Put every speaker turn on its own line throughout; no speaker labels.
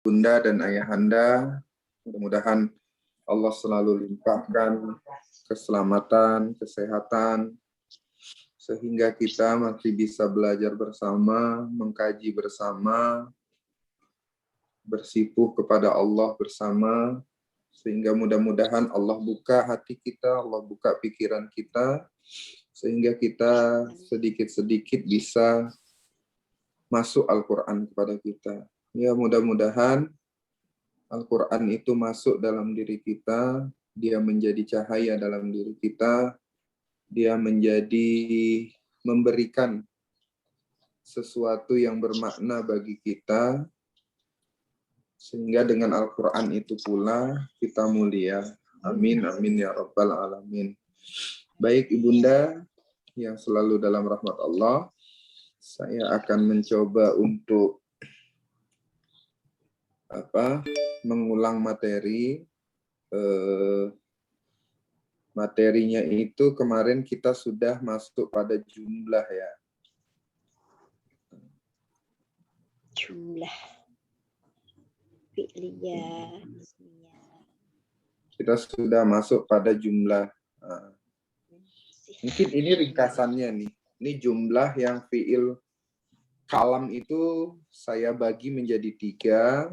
Bunda dan ayahanda, mudah-mudahan Allah selalu limpahkan keselamatan, kesehatan, sehingga kita masih bisa belajar bersama, mengkaji bersama, bersipuh kepada Allah bersama, sehingga mudah-mudahan Allah buka hati kita, Allah buka pikiran kita, sehingga kita sedikit-sedikit bisa masuk Al-Quran kepada kita. Ya, mudah-mudahan Al-Quran itu masuk dalam diri kita, dia menjadi cahaya dalam diri kita, dia memberikan sesuatu yang bermakna bagi kita, sehingga dengan Al-Quran itu pula kita mulia. Amin, amin ya rabbal alamin. Baik Ibunda yang selalu dalam rahmat Allah, saya akan mencoba untuk mengulang materi. Materinya itu kemarin kita sudah masuk pada jumlah ya.
Jumlah. Fi'liyah.
Kita sudah masuk pada jumlah. Mungkin ini ringkasannya nih. Ini jumlah yang fi'il kalam itu saya bagi menjadi 3.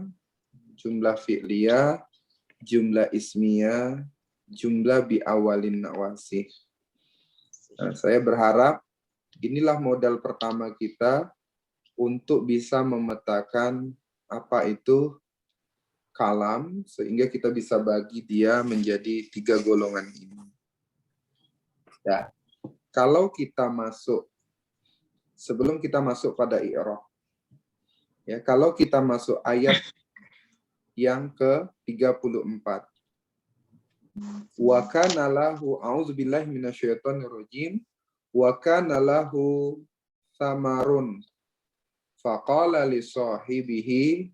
Jumlah fi'liyah, jumlah ismiyah, jumlah bi awalin nawasih. Nah, saya berharap inilah modal pertama kita untuk bisa memetakan apa itu kalam, sehingga kita bisa bagi dia menjadi 3 golongan ini. Ya, kalau kita masuk, sebelum kita masuk pada i'rab, ya, kalau kita masuk ayat yang ke-34. Wa kana lahu, a'udzubillahi minasyaitonirrajim, wa kana lahu samarun faqala li sahibihi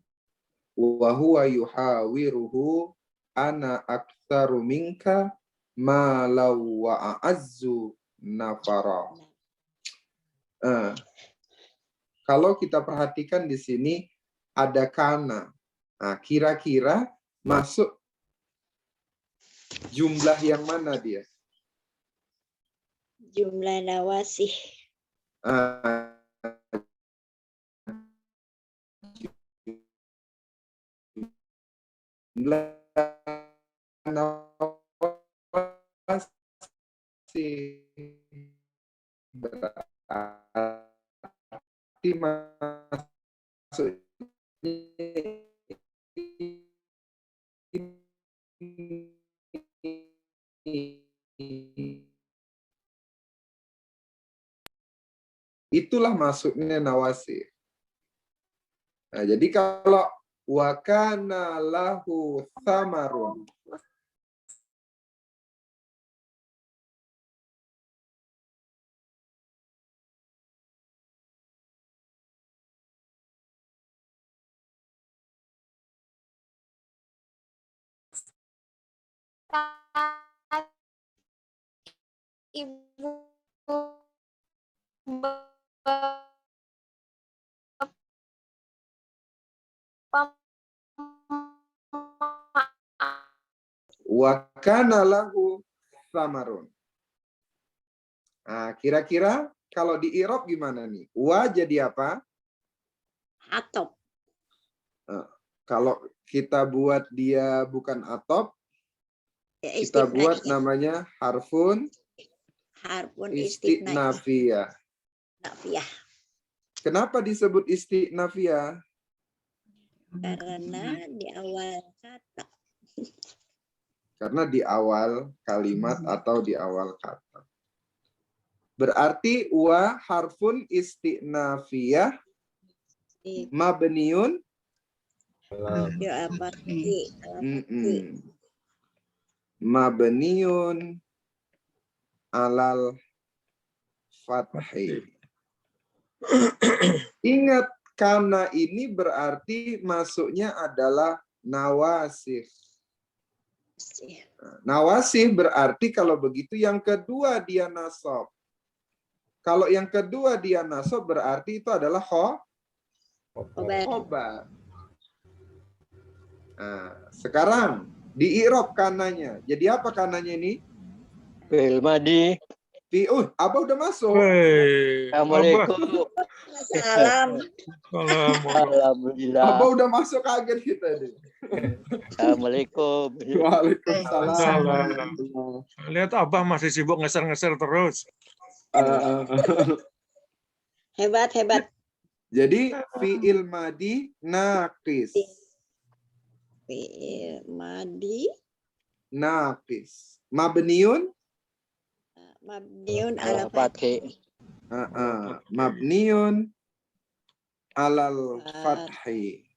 wa huwa yuhawiruhu ana aktsaru minka malau wa a'azzu nafara. Kalau kita perhatikan di sini ada kana. Nah, kira-kira masuk jumlah yang mana dia?
Jumlah nawasih.
Jumlah nawasih berarti masuk itulah masuknya nawasih. Nah, jadi kalau wa kana lahu samarun,
Ibu
wa kana lahu samarun. Nah, kira-kira kalau di i'rab gimana nih? Wa jadi apa?
atop.
Kalau kita buat dia bukan atop,
Ya,
kita buat namanya harfun isti'nafiyah. Kenapa disebut isti'nafiyah?
Karena di awal kata.
Karena di awal kalimat atau di awal kata. Berarti wa harfun isti'nafiyah mabniun mabniun alal fathi. Ingat, karena ini berarti masuknya adalah nawasih. Nawasih berarti kalau begitu yang kedua dia nasab. Kalau yang kedua dia nasab berarti itu adalah khobar. Nah, sekarang di i'rab kananya. Jadi apa kananya ini?
Fi'il madi.
Abah udah masuk.
Hei, Abah.
Assalamualaikum.
Salam.
Salam, Abah.
Alhamdulillah.
Abah udah masuk, kaget kita nih.
Assalamualaikum.
Waalaikumsalam.
Salam. Lihat Abah masih sibuk ngeser-ngeser terus.
Hebat, hebat.
Jadi fi'il madi naqis.
Fi'il madi
Naqis. Mabniun.
mabniun ala
Al-Fatih.
Mabniun alal fathi.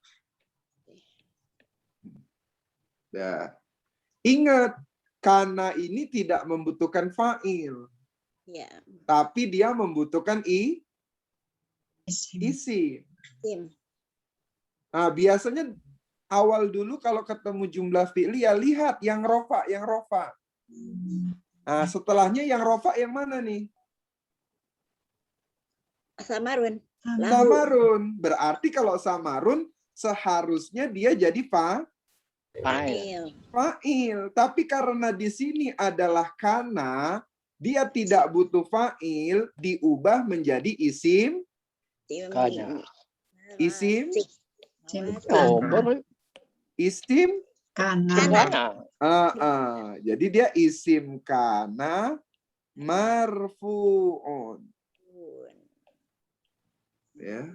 Nah, ingat, karena ini tidak membutuhkan fa'il,
ya.
tapi dia membutuhkan isi.
Tim.
Nah, biasanya awal dulu kalau ketemu jumlah fi'li ya lihat yang rofa, yang rofa. Nah, setelahnya yang rofa yang mana nih?
Samarun.
Samarun. Berarti kalau samarun seharusnya dia jadi
Fa'il.
fa'il. Tapi karena di sini adalah kana, dia tidak butuh fa'il, diubah menjadi isim.
Kana.
Isim.
Nomor
Isim.
kana.
Jadi dia isim kana marfu'un. Ya.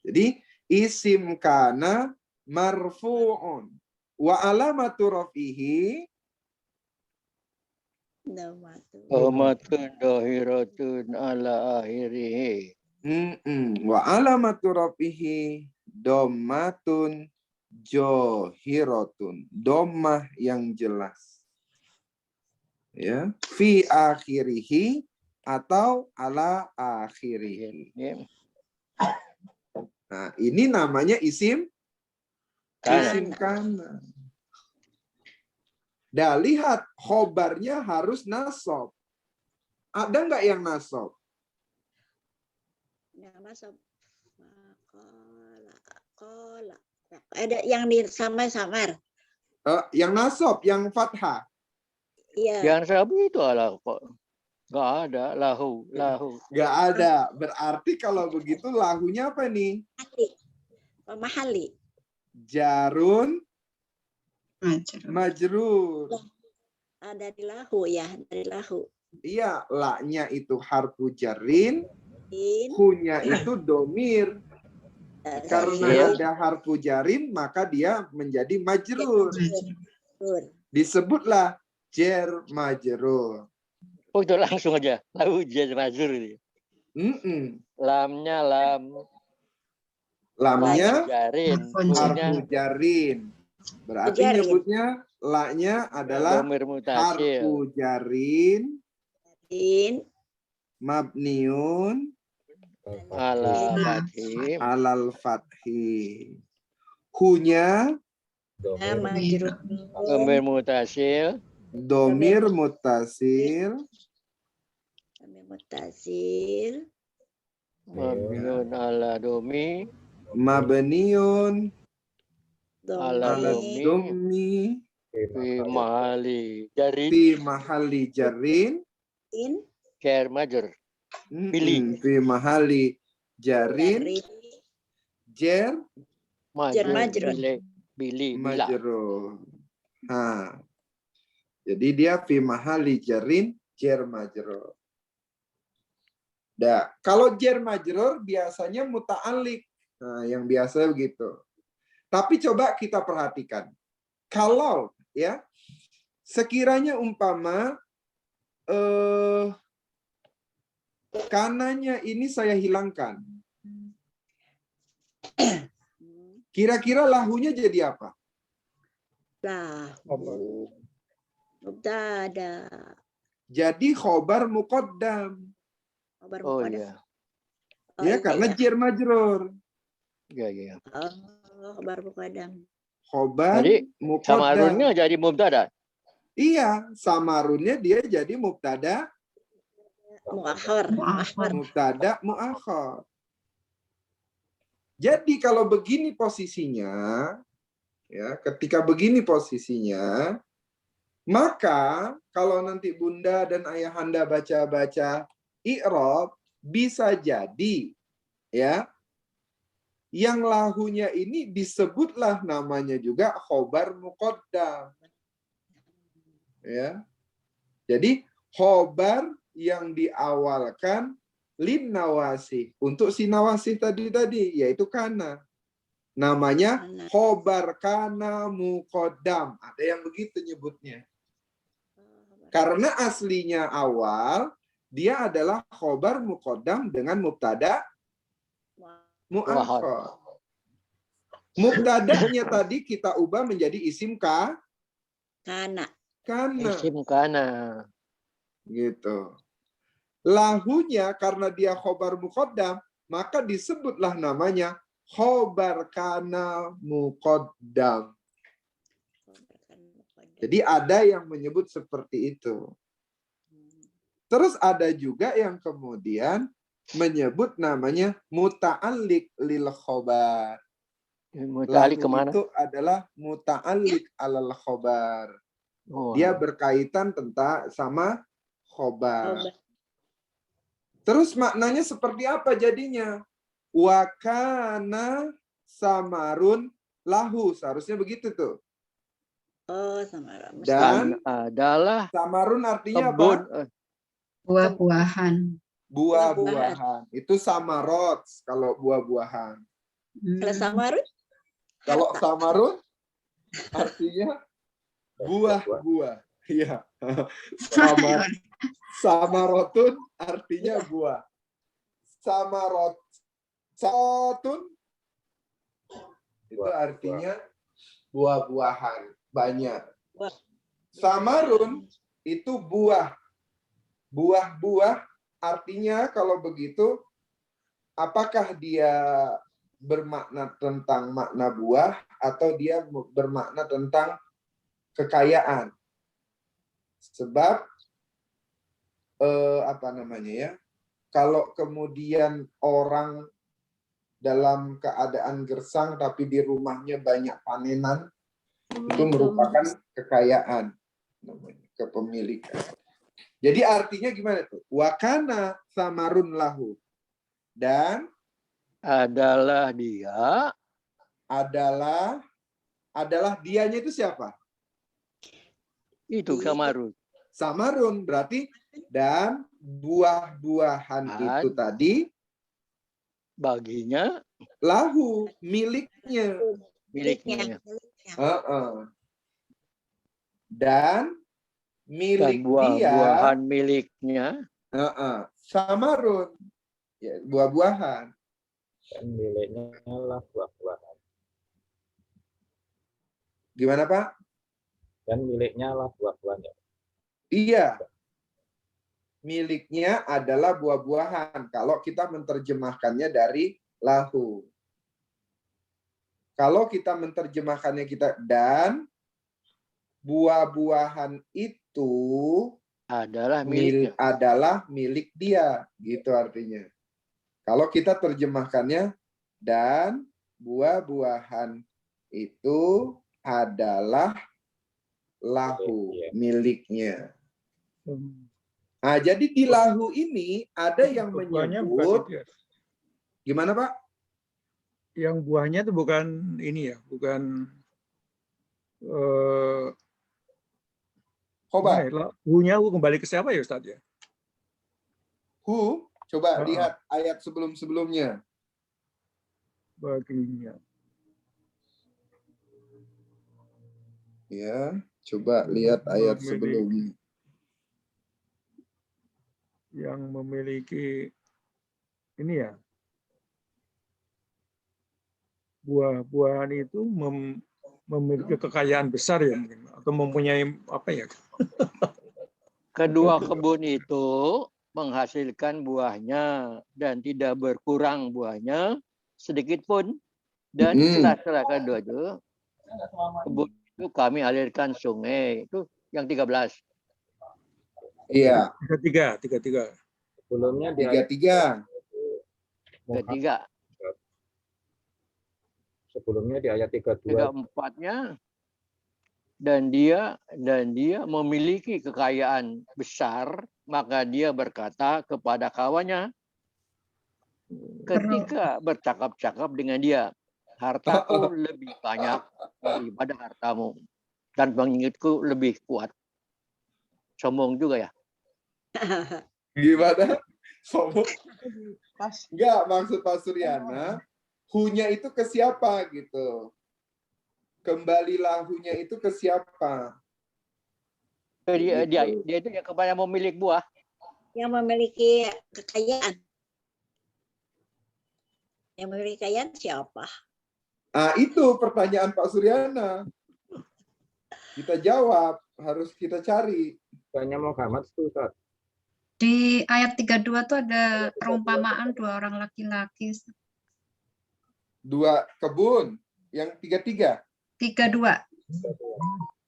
Jadi isim kana marfu'un. Wa alamatu rafihi
Domatun dohiratun ala akhirih.
wa alamatu rafihi dommatun johiratun. Dommah yang jelas. Ya, fi akhirihi atau ala akhirihi. Nah, ini namanya isim kana. Dah lihat, khobarnya harus nasab. Ada nggak yang nasab?
Nasab. Kola. Ada yang di samar.
Yang nasab, yang fathah.
Iya.
Yang sabu itu ala kok. Nggak ada. Lahu.
Nggak ada. Berarti kalau begitu lahunya apa nih?
Mahali.
Jarun majrur.
Ada di lahu ya, dari lahu.
Iya, la-nya itu harfu jarrin,
In.
hu-nya itu domir. Karena ada harfu jarrin, maka dia menjadi majrur. Disebutlah jar majrur.
Oh itu langsung aja. Lahu jar majrur ini. Lamnya lam.
Lamnya
Jarin.
harfu jarrin. Berarti nyebutnya la-nya adalah
Domir mutasil.
harfu jarrin
In.
mabniun alal fathi. Hu-nya
Majrur.
Domir mutasil.
domir mutasil
Mabniun ala domi.
mabniun
Ala
ala
domi.
domi
Fi mahali jarin.
fi mahalli jarrin
In.
Jar majrur. Pilih.
fi mahalli jarrin jar
Majrur.
Bila.
majrur. Jadi dia fi mahalli jarrin jar majrur. Nah, kalau jar majrur biasanya muta'alliq. Nah, yang biasa begitu. Tapi coba kita perhatikan. Kalau ya sekiranya umpama kananya ini saya hilangkan. Kira-kira lahunya jadi apa?
Lahu. Mubtada.
Jadi khobar muqaddam.
Oh iya.
Ya, karena jar majrur.
Iya.
Khobar muqaddam.
Khobar
Jadi
muqaddam.
samarunnya jadi mubtada.
Iya, samarunnya dia jadi mubtada muakhar. Jadi kalau begini posisinya, Ya, ketika begini posisinya, maka kalau nanti Bunda dan Ayahanda baca-baca i'rab, bisa jadi ya, yang lahunya ini disebutlah namanya juga khobar muqaddam. Ya. Jadi khobar yang diawalkan lin nawasih, untuk si nawasih tadi yaitu kana. Namanya khobar kana muqaddam. Ada yang begitu nyebutnya. Karena aslinya awal dia adalah khobar muqaddam dengan mubtada mu'akhkhar. Mubtada'nya tadi kita ubah menjadi isim
Kana.
Isim kana.
Gitu. Lahunya karena dia khobar muqaddam, maka disebutlah namanya khobar kana muqaddam. Jadi ada yang menyebut seperti itu. Terus ada juga yang kemudian menyebut namanya muta'alliq lil khobar.
Muta'alliq kemana?
Itu adalah muta'alliq alal khobar.
Oh.
Dia berkaitan tentang sama khobar. Terus maknanya seperti apa jadinya? Wakana samarun lahu. Seharusnya begitu tuh.
Oh, samarun.
Dan
adalah
samarun artinya
kebun.
apa?
Buah-buahan.
Buah-buahan. Itu samarot kalau buah-buahan.
Kalau samarun?
Kalau samarun artinya buah-buah. Iya. Samarotun artinya buah. Samarotun itu artinya buah-buahan, banyak. Samarun itu buah. Buah-buah artinya kalau begitu, apakah dia bermakna tentang makna buah atau dia bermakna tentang kekayaan? Sebab apa namanya ya? Kalau kemudian orang dalam keadaan gersang tapi di rumahnya banyak panenan, itu merupakan kekayaan, namanya kepemilikan. Jadi artinya gimana tuh? Wakana samarun lahu. Dan
adalah dia.
Adalah dianya itu siapa?
Itu samarun.
Samarun berarti dan buah-buahan itu tadi
baginya
lahu, miliknya. Dan milik
buah-buahan miliknya.
Samarun, ya, buah-buahan.
Dan miliknya lah buah-buahan.
Gimana Pak?
Dan miliknya lah buah-buahan. Ya?
Iya. Miliknya adalah buah-buahan. Kalau kita menerjemahkannya dari lahu. Kalau kita menerjemahkannya dan buah-buahan itu
adalah
milik dia, gitu artinya. Kalau kita terjemahkannya dan buah-buahan itu adalah lahu, miliknya. Nah, jadi di lahu ini ada yang menyebut gimana Pak?
Yang buahnya itu bukan ini ya, bukan
khobar.
Hu-nya kembali ke siapa ya Ustaz ya?
Hu, coba lihat ayat sebelum-sebelumnya.
Baginya.
Ya, coba lihat ayat sebelumnya.
Yang memiliki ini ya, buah-buahan itu memiliki kekayaan besar ya, atau mempunyai apa ya?
Kedua kebun itu menghasilkan buahnya dan tidak berkurang buahnya sedikit pun. Dan setelah kedua itu kebun itu kami alirkan sungai. Itu yang 13.
Iya.
33.
Sebelumnya
33.
33.
Sebelumnya di ayat 32.
34-nya, dan dia memiliki kekayaan besar, maka dia berkata kepada kawannya ketika bercakap-cakap dengan dia, hartaku lebih banyak daripada hartamu dan pengikutku lebih kuat. Sombong juga ya.
Gimana? Sombong? Enggak, maksud Pak Suryana, hunya itu ke siapa gitu? Kembalilah hunya itu ke siapa?
Dia
Gitu.
itu ya kepada pemilik buah.
Yang memiliki kekayaan. Yang memiliki kekayaan siapa?
Ah, itu pertanyaan Pak Suryana. Kita jawab, harus kita cari.
Bukannya Muhammad itu, Ustaz.
Di ayat 32 tuh ada perumpamaan 2 orang laki-laki.
2 kebun, yang 33.
32.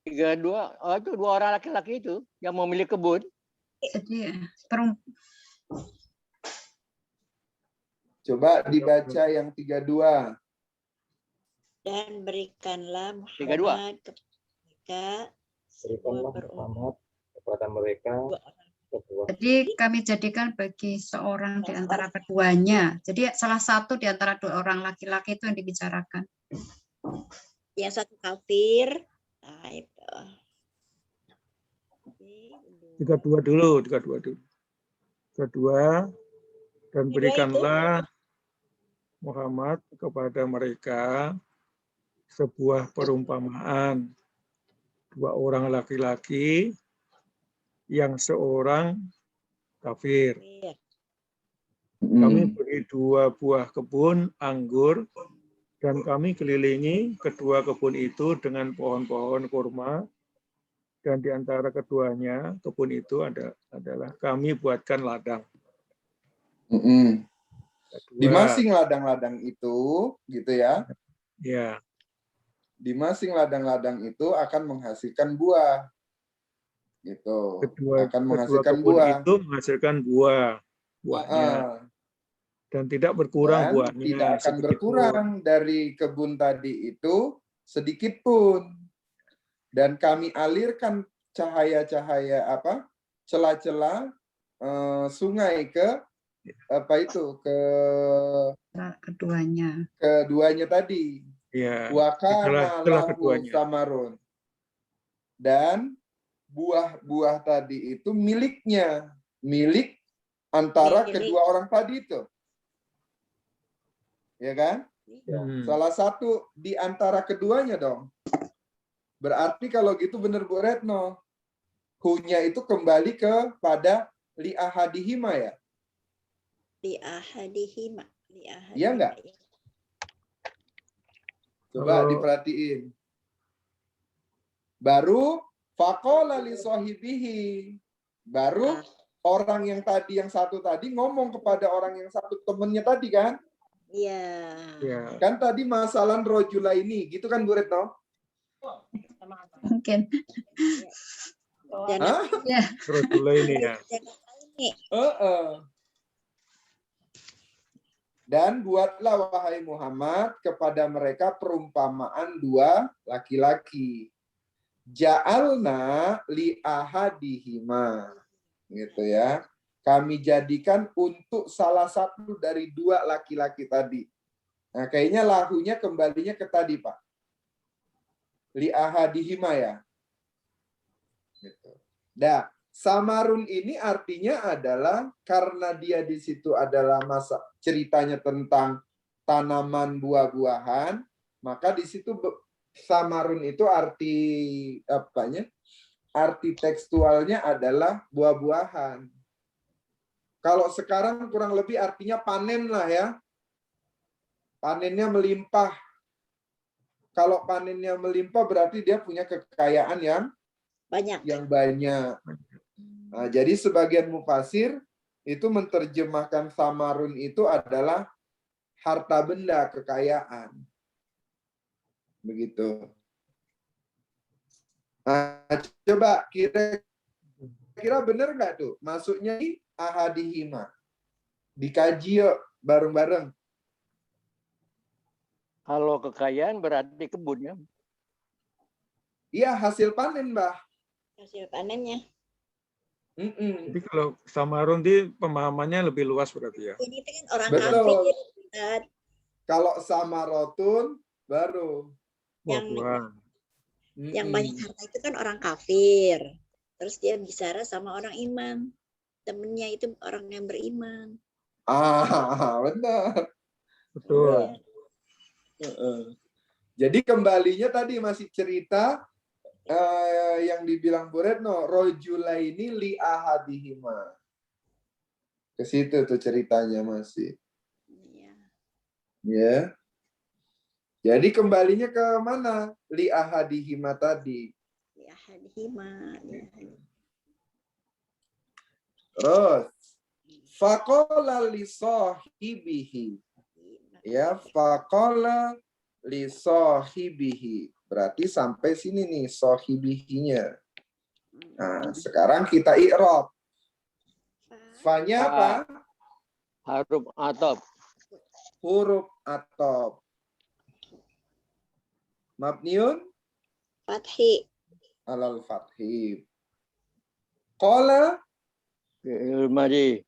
32, itu 2 orang laki-laki itu yang memiliki kebun.
Jadi
Coba dibaca yang 32.
Dan berikanlah
32.
Muhammad kepada
Berikanlah Muhammad kepada mereka sebuah.
Jadi kami jadikan bagi seorang di antara keduanya. Jadi salah satu di antara 2 orang laki-laki itu yang dibicarakan.
Yang satu kafir. Nah, itu.
32 dulu. 32. Dan berikanlah Muhammad kepada mereka sebuah perumpamaan 2 orang laki-laki yang seorang kafir. Kami beri 2 buah kebun anggur dan kami kelilingi kedua kebun itu dengan pohon-pohon kurma, dan di antara keduanya kebun itu adalah kami buatkan ladang.
Di masing ladang-ladang itu, gitu ya.
Ya.
Di masing ladang-ladang itu akan menghasilkan buah. Gitu. Akan menghasilkan
kebun
buah.
itu menghasilkan buahnya. Dan tidak berkurang
Dan
buahnya.
tidak akan berkurang dari kebun tadi itu sedikit pun. Dan kami alirkan cahaya-cahaya celah-celah sungai ke keduanya tadi.
Ya,
Wakana
setelah
lahu
keduanya.
samarun. Dan buah-buah tadi itu milik antara kedua orang tadi itu. Ya kan? Salah satu di antara keduanya dong. Berarti kalau gitu benar Bu Retno. Hunya itu kembali kepada li ahadihima ya?
Li ahadihima.
Iya enggak? Coba diperhatiin. Baru faqala li sahibihi. Baru orang yang satu tadi ngomong kepada orang yang satu temennya tadi kan?
Iya.
Kan tadi masalah rojula ini, gitu kan Bu Retno?
Mungkin.
Ya. Rojula ini ya.
Dan buatlah wahai Muhammad kepada mereka perumpamaan 2 laki-laki. Ja'alna li ahadihima. Gitu ya. Kami jadikan untuk salah satu dari 2 laki-laki tadi. Nah, kayaknya lahunya kembalinya ke tadi, Pak. Li ahadihima ya. Gitu. Nah, samarun ini artinya adalah karena dia di situ adalah ceritanya tentang tanaman buah-buahan, maka di situ samarun itu arti tekstualnya adalah buah-buahan. Kalau sekarang kurang lebih artinya panen lah ya. Panennya melimpah. Kalau panennya melimpah berarti dia punya kekayaan yang banyak. Nah, jadi sebagian mufasir itu menerjemahkan samarun itu adalah harta benda, kekayaan. Begitu. Nah, coba kira-kira benar nggak tuh? Masuknya di ahadihima. Dikaji yuk bareng-bareng.
Kalau kekayaan berarti kebun ya.
Iya, hasil panen, Mbah.
Hasil panennya.
Jadi kalau samarun di pemahamannya lebih luas berarti ya.
Ini kan orang
Betul.
kafir. Ustaz.
Kalau samarotun baru.
Buah-buahan.
Yang banyak harta itu kan orang kafir. Terus dia bicara sama orang iman. Temennya itu orang yang beriman.
Benar.
Betul.
Jadi kembalinya tadi masih cerita yang dibilang Bu Retno, rojulaini li ahadihima. Ke situ tuh ceritanya masih.
Iya.
Ya. Jadi kembalinya ke mana? Li ahadihima tadi.
Ya hadhima.
Terus faqala li sahibihi. Ya, faqala li sahibihi. Berarti sampai sini nih sahibihinya. Nah, sekarang kita i'rab. Fa-nya apa?
Huruf atop.
Huruf atop. Mabniun
Fathi.
alal fathi. Qala
Fi'il madhi.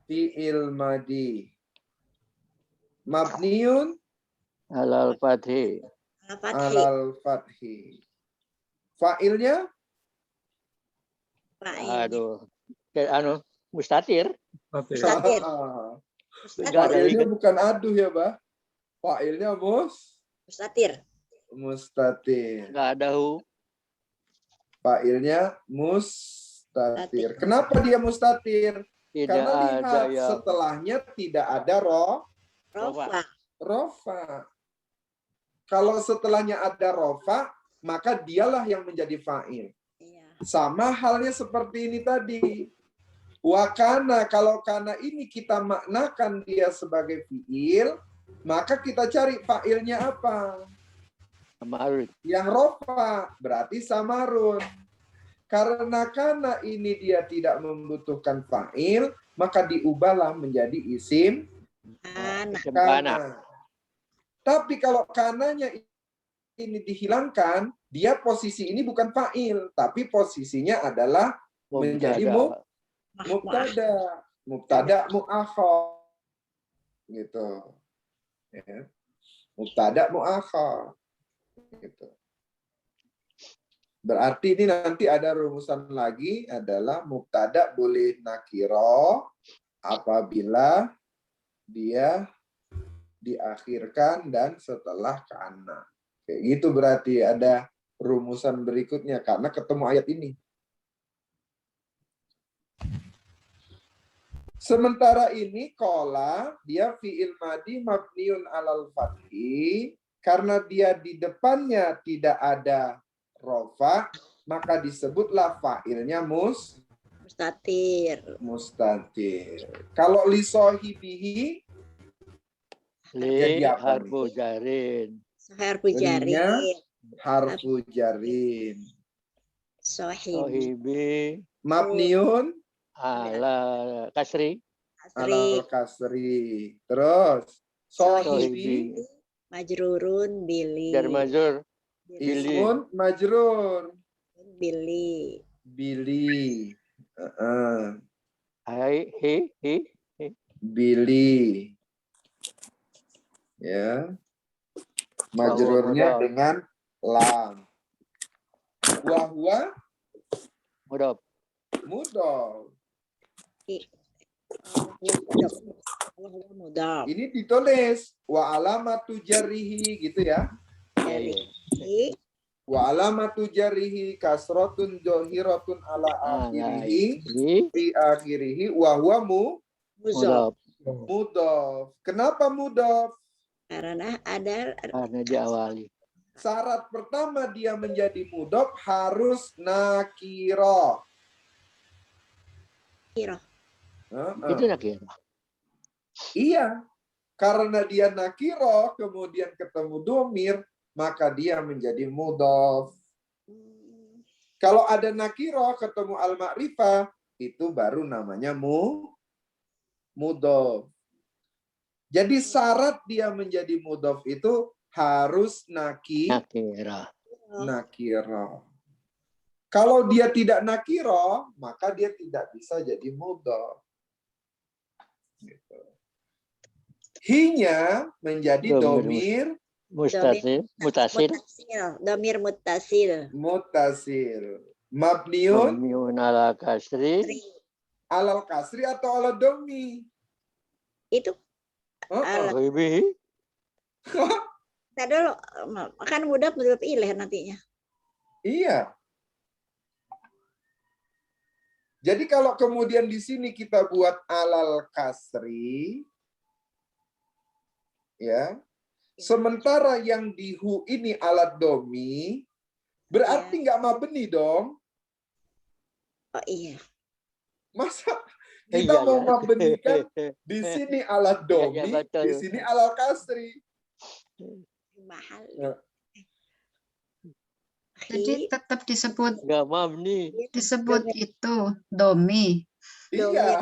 fi'il madi. Mabniun
Alal fathi.
Fathi.
alal fathi. Fa'ilnya
Fa'il.
Aduh. Mustatir.
Mustatir.
Enggak ada
Fa'ilnya
ligat.
bukan aduh ya, Bah. Fa'ilnya
Mustatir.
mustatir.
Enggak ada hu.
Fa'ilnya mustatir. Kenapa dia mustatir?
Tidak
Karena
ada
lihat
yang
setelahnya tidak ada
Rofa.
rofa. Kalau setelahnya ada rofa, maka dialah yang menjadi fa'il.
Iya.
Sama halnya seperti ini tadi. Wakana, kalau kana ini kita maknakan dia sebagai fi'il, maka kita cari fa'ilnya apa?
samarun.
Yang rofa, berarti samarun. Karena kana ini dia tidak membutuhkan fa'il, maka diubahlah menjadi isim
Anak.
Isim kana.
kana. Tapi kalau kananya ini dihilangkan, dia posisi ini bukan fa'il, tapi posisinya adalah menjadi mubtada. Mubtada mu'akhar. Gitu. Ya. Mubtada mu'akhar. Gitu. Berarti ini nanti ada rumusan lagi adalah mubtada boleh nakiro apabila dia diakhirkan dan setelah kana. Kayak gitu berarti ada rumusan berikutnya karena ketemu ayat ini. Sementara ini kola dia fi'il madi mabniun alal fathi karena dia di depannya tidak ada rofa, maka disebutlah fa'ilnya
Mustatir.
mustatir. Kalau li sohibihi
Li
jadi apa
harfu
nih?
jarin.
Harfu jarin.
Linya harfu jarin.
Sohib.
Sohibi
Mabniun
ala kasri.
alal kasri. Terus sohibi
Majrurun bili.
Jar majrur. Bili.
ismun majrur.
Bili.
Bili.
Hai hi.
Bili. Ya. Majrurnya
Mudhaf.
dengan lam. Wahwa
Mudhaf.
mudhaf.
Mudhaf.
Ini ditulis wa alamatu jarrihi gitu ya.
Dari
Wa alamatu jarrihi kasratun zahiratun ala akhirih fi akhirih wa huwa
mudhaf.
Mudhaf.
mudhaf. Kenapa mudhaf?
Karena ada
Karena diawali.
Syarat pertama dia menjadi mudhaf harus nakirah.
kira.
Itu nakir.
Iya, karena dia nakirah kemudian ketemu domir, maka dia menjadi mudhaf. Kalau ada nakirah ketemu al-ma'rifah, itu baru namanya mudhaf. Jadi syarat dia menjadi mudhaf itu harus
nakirah.
nakiro. Kalau dia tidak nakiro, maka dia tidak bisa jadi mudhof. Gitu. Hinya menjadi domir
Mustasil.
Domir muttasil.
mutasil. Mabniun
Mabniun ala kasri.
alal kasri atau ala domi.
Itu
Ghairihi.
kita dulu kan mudah mudhof ilaih nantinya.
Iya. Jadi kalau kemudian di sini kita buat alal kasri, ya, sementara yang di hu ini alat domi, berarti nggak mabni dong.
Oh iya.
Masa kita mau mabnikan di sini alat domi,
betul.
di sini alal kasri.
Mahal.
Jadi tetap disebut
Enggak mabni.
itu domi.
Iya.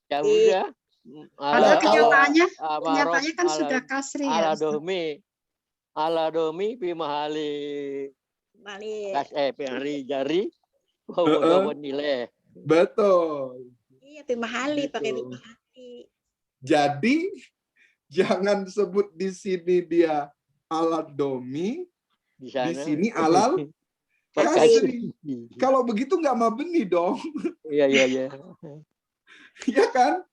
Ya udah.
Padahal kenyataannya
Kenyataannya
kan sudah kasri ya.
ala
Ustaz.
domi. Ala domi fi mahali
Mali.
mahali jari. Wa nilai.
Betul.
Iya, pimahali
Gitu.
pakai pimahali.
Jadi jangan sebut di sini dia alat domi,
Di sana.
di sini alal kasri. Kalau begitu nggak mabni dong,
Iya.
ya kan?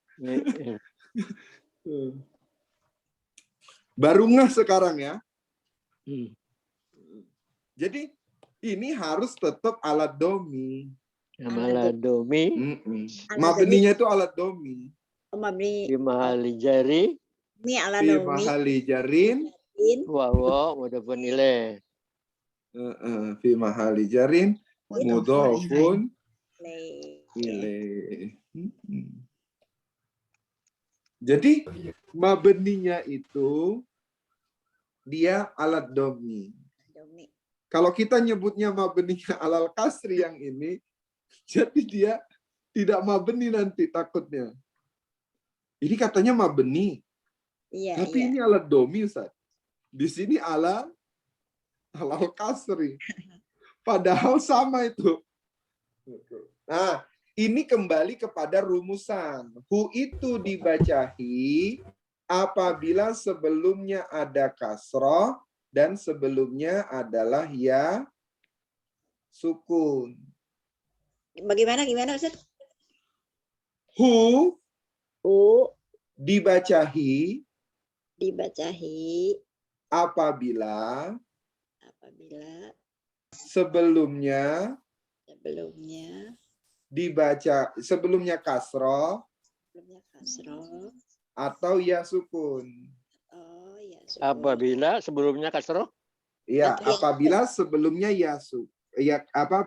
Baru ngeh sekarang ya. Jadi ini harus tetap alat domi.
Ala domi.
Mabninya itu alat domi.
Mabni
Fi mahali jari.
ini ala
Fi
domi.
mahali jarin.
Wa mudhofun ilaih.
Fi mahali jarin. Mudhofun
Ilaih.
ilaih. Jadi mabninya itu dia alat domi.
Domi.
Kalau kita nyebutnya mabninya alal kasri yang ini, jadi dia tidak mabni nanti takutnya. Ini katanya mabni,
Iya,
tapi
iya.
ini alat domi, Ustaz. Di sini alal kasri. Padahal sama itu. Nah, ini kembali kepada rumusan. Hu itu dibaca hi apabila sebelumnya ada kasroh dan sebelumnya adalah ya sukun.
Bagaimana Ustaz?
Hu
U
dibaca hi
dibacahi
apabila
sebelumnya
dibaca sebelumnya kasroh
kasroh.
atau ya sukun.
Oh ya.
Apabila sebelumnya kasroh.
Ya, apabila sebelumnya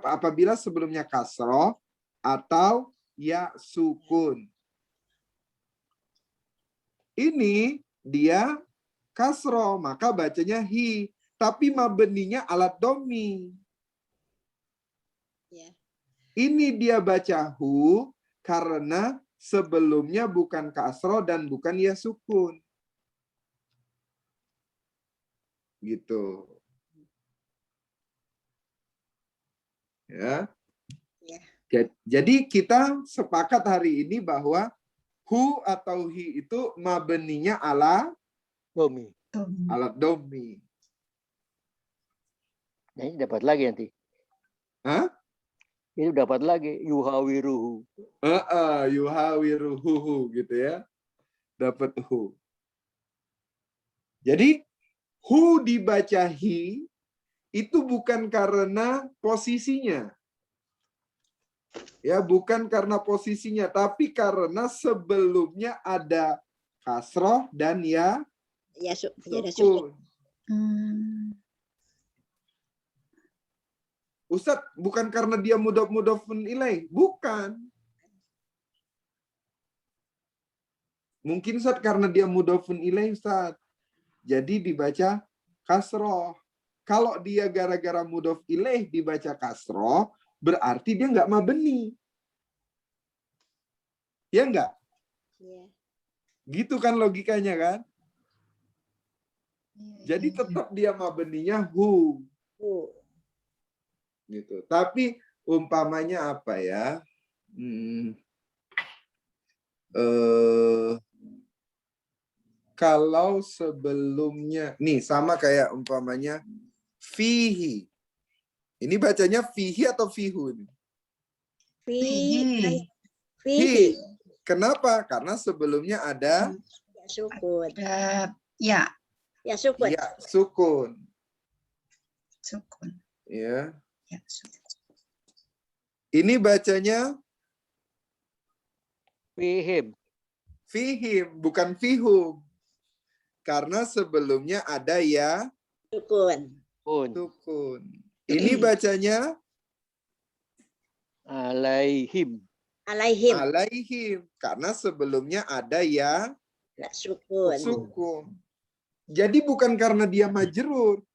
apabila sebelumnya kasroh atau ya sukun. Ini dia kasroh, maka bacanya hi. Tapi mabninya alat domi.
Ya.
Ini dia baca hu karena sebelumnya bukan kasroh dan bukan ya sukun. Gitu. Ya. Jadi kita sepakat hari ini bahwa hu atau hi itu mabninya ala
Domi.
alat domi.
Nah, ini dapat lagi nanti.
Hah?
Ini dapat lagi yuhawiruhu.
Yuhawiruhu gitu ya. Dapat hu. Jadi hu dibaca hi itu bukan karena posisinya. Ya, bukan karena posisinya, tapi karena sebelumnya ada kasroh dan ya sukun. Ustadz, bukan karena dia mudhofun ilaih, bukan. Mungkin Ustadz karena dia mudhofun ilaih, Ustadz. Jadi dibaca kasroh. Kalau dia gara-gara mudhof ilaih dibaca kasroh, berarti dia nggak mabni. Ya nggak?
Iya.
Gitu kan logikanya kan? Jadi tetap dia mabninya hu. Gitu. Tapi umpamanya apa ya? Kalau sebelumnya, nih sama kayak umpamanya fihi. Ini bacanya fihi atau fihun?
Fihi.
Fi. Kenapa? Karena sebelumnya ada
Ya, sukun.
Ya,
Ya, sukun.
ya sukun.
sukun.
Ya.
Ya, sukun.
Ini bacanya
Fihim.
fihim, bukan fihum. Karena sebelumnya ada ya
Sukun.
sukun. Ini bacanya
Alaihim.
Alaihim.
alaihim. Karena sebelumnya ada ya
Ya, sukun.
sukun. Jadi bukan karena dia majrur.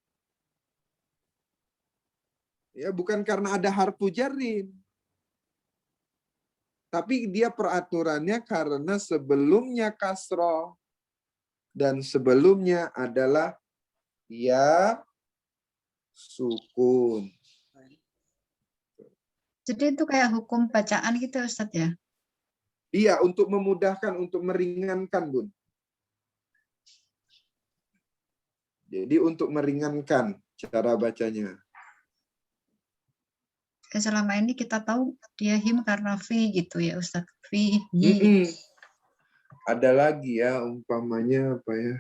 Ya, bukan karena ada harfu jarrin. Tapi dia peraturannya karena sebelumnya kasroh. Dan sebelumnya adalah ya sukun.
Jadi itu kayak hukum bacaan gitu Ustadz ya?
Iya, untuk memudahkan, untuk meringankan, Bun. Jadi untuk meringankan cara bacanya.
Selama ini kita tahu dia him karena fi gitu ya Ustadz. Fi.
Ada lagi ya, umpamanya apa ya?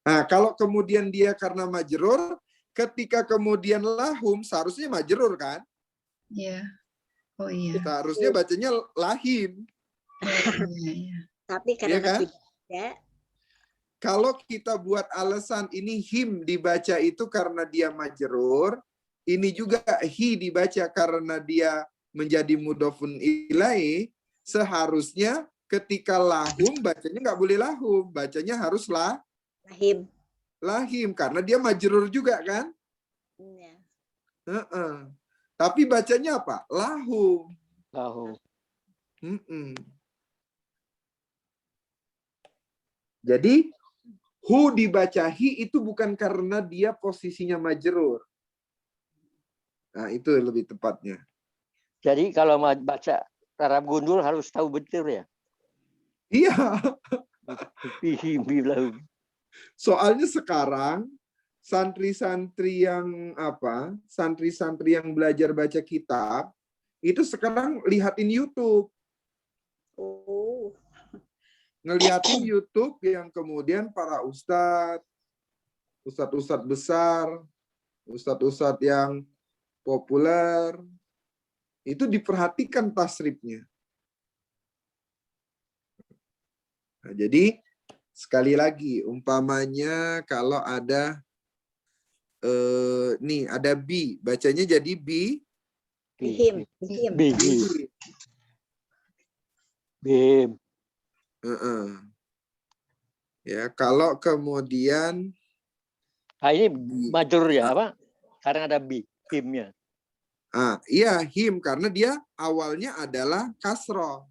Nah, kalau kemudian dia karena majrur, ketika kemudian lahum, seharusnya majrur kan?
Iya. Oh iya.
Seharusnya bacanya lahim.
Iya.
Tapi
Iya
karena
kan?
tidak,
Kalau kita buat alasan ini him dibaca itu karena dia majrur, ini juga hi dibaca karena dia menjadi mudhofun ilaih, seharusnya ketika lahum bacanya nggak boleh lahum, bacanya harus
lahim.
lahim karena dia majrur juga kan?
Ya.
Tapi bacanya apa? Lahum.
Lahu.
Jadi hu dibaca hi itu bukan karena dia posisinya majrur. Nah, itu lebih tepatnya.
Jadi kalau mau baca Arab gundul harus tahu betul ya.
Iya.
Fihim bilahum.
Soalnya sekarang santri-santri yang apa? Santri-santri yang belajar baca kitab itu sekarang lihatin YouTube.
Oh.
Ngeliatin YouTube yang kemudian para ustadz besar, ustadz yang populer, itu diperhatikan tasrifnya. Nah, jadi sekali lagi, umpamanya kalau ada nih ada bi, bacanya jadi bi.
Bihim. Bihim.
Bihim. Bihim.
Ya, kalau kemudian
Ini majrur ya apa? Karena ada bi, himnya.
Iya him karena dia awalnya adalah kasroh.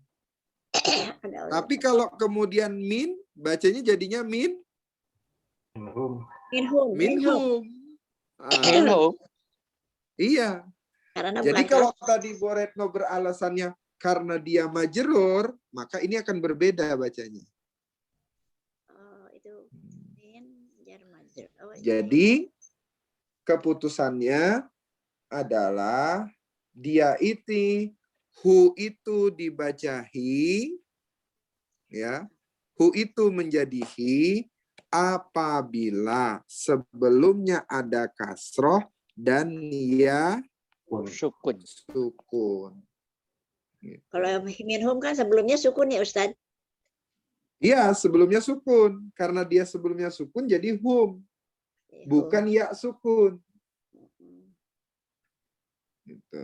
Tapi kalau kemudian min, bacanya jadinya
Minhum.
minhum.
Minhum.
Iya.
Karena
Jadi
bukan
kalau tadi Boretno beralasannya karena dia majrur, maka ini akan berbeda bacanya.
itu jar majrur.
Jadi keputusannya adalah dia hu itu dibaca hi, ya, hu itu menjadi hi apabila sebelumnya ada kasroh dan ya
Sukun.
sukun.
Kalau minhum kan sebelumnya sukun ya Ustadz?
Iya, sebelumnya sukun. Karena dia sebelumnya sukun jadi hum. Bukan ya sukun. Gitu.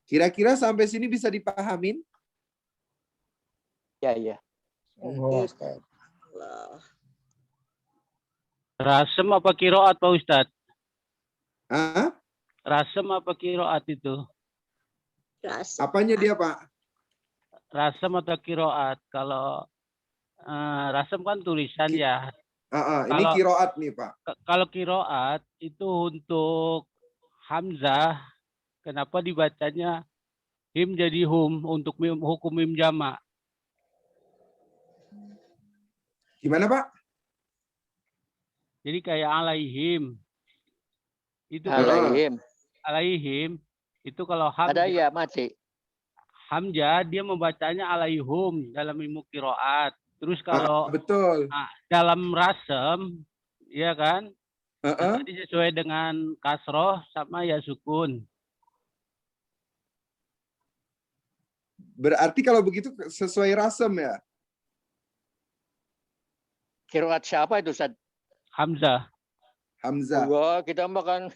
Kira-kira sampai sini bisa dipahamin?
Ya, ya.
Allah.
Rasem apa kiroat Pak Ustadz?
Hah?
Rasem apa kiroat itu?
Rasem.
Apanya dia, Pak?
Rasem atau kiroat? Kalau rasem kan tulisan ya.
Ini
Kalau-
kiroat nih Pak.
Kalau kiroat itu untuk hamzah, kenapa dibacanya him jadi hum untuk hukum mim jamak?
Gimana Pak?
Jadi kayak alaihim. Itu kalau
Alaihim.
itu kalau
Ada
hamzah,
ya mati.
hamzah dia membacanya alaihum dalam ilmu kiroat. Terus kalau
Betul.
dalam rasem, ya kan? Tadi sesuai dengan kasroh sama ya sukun.
Berarti kalau begitu sesuai rasem ya?
Kiroat siapa itu, Ustaz?
Hamzah.
Hamzah.
Wah, kita makan.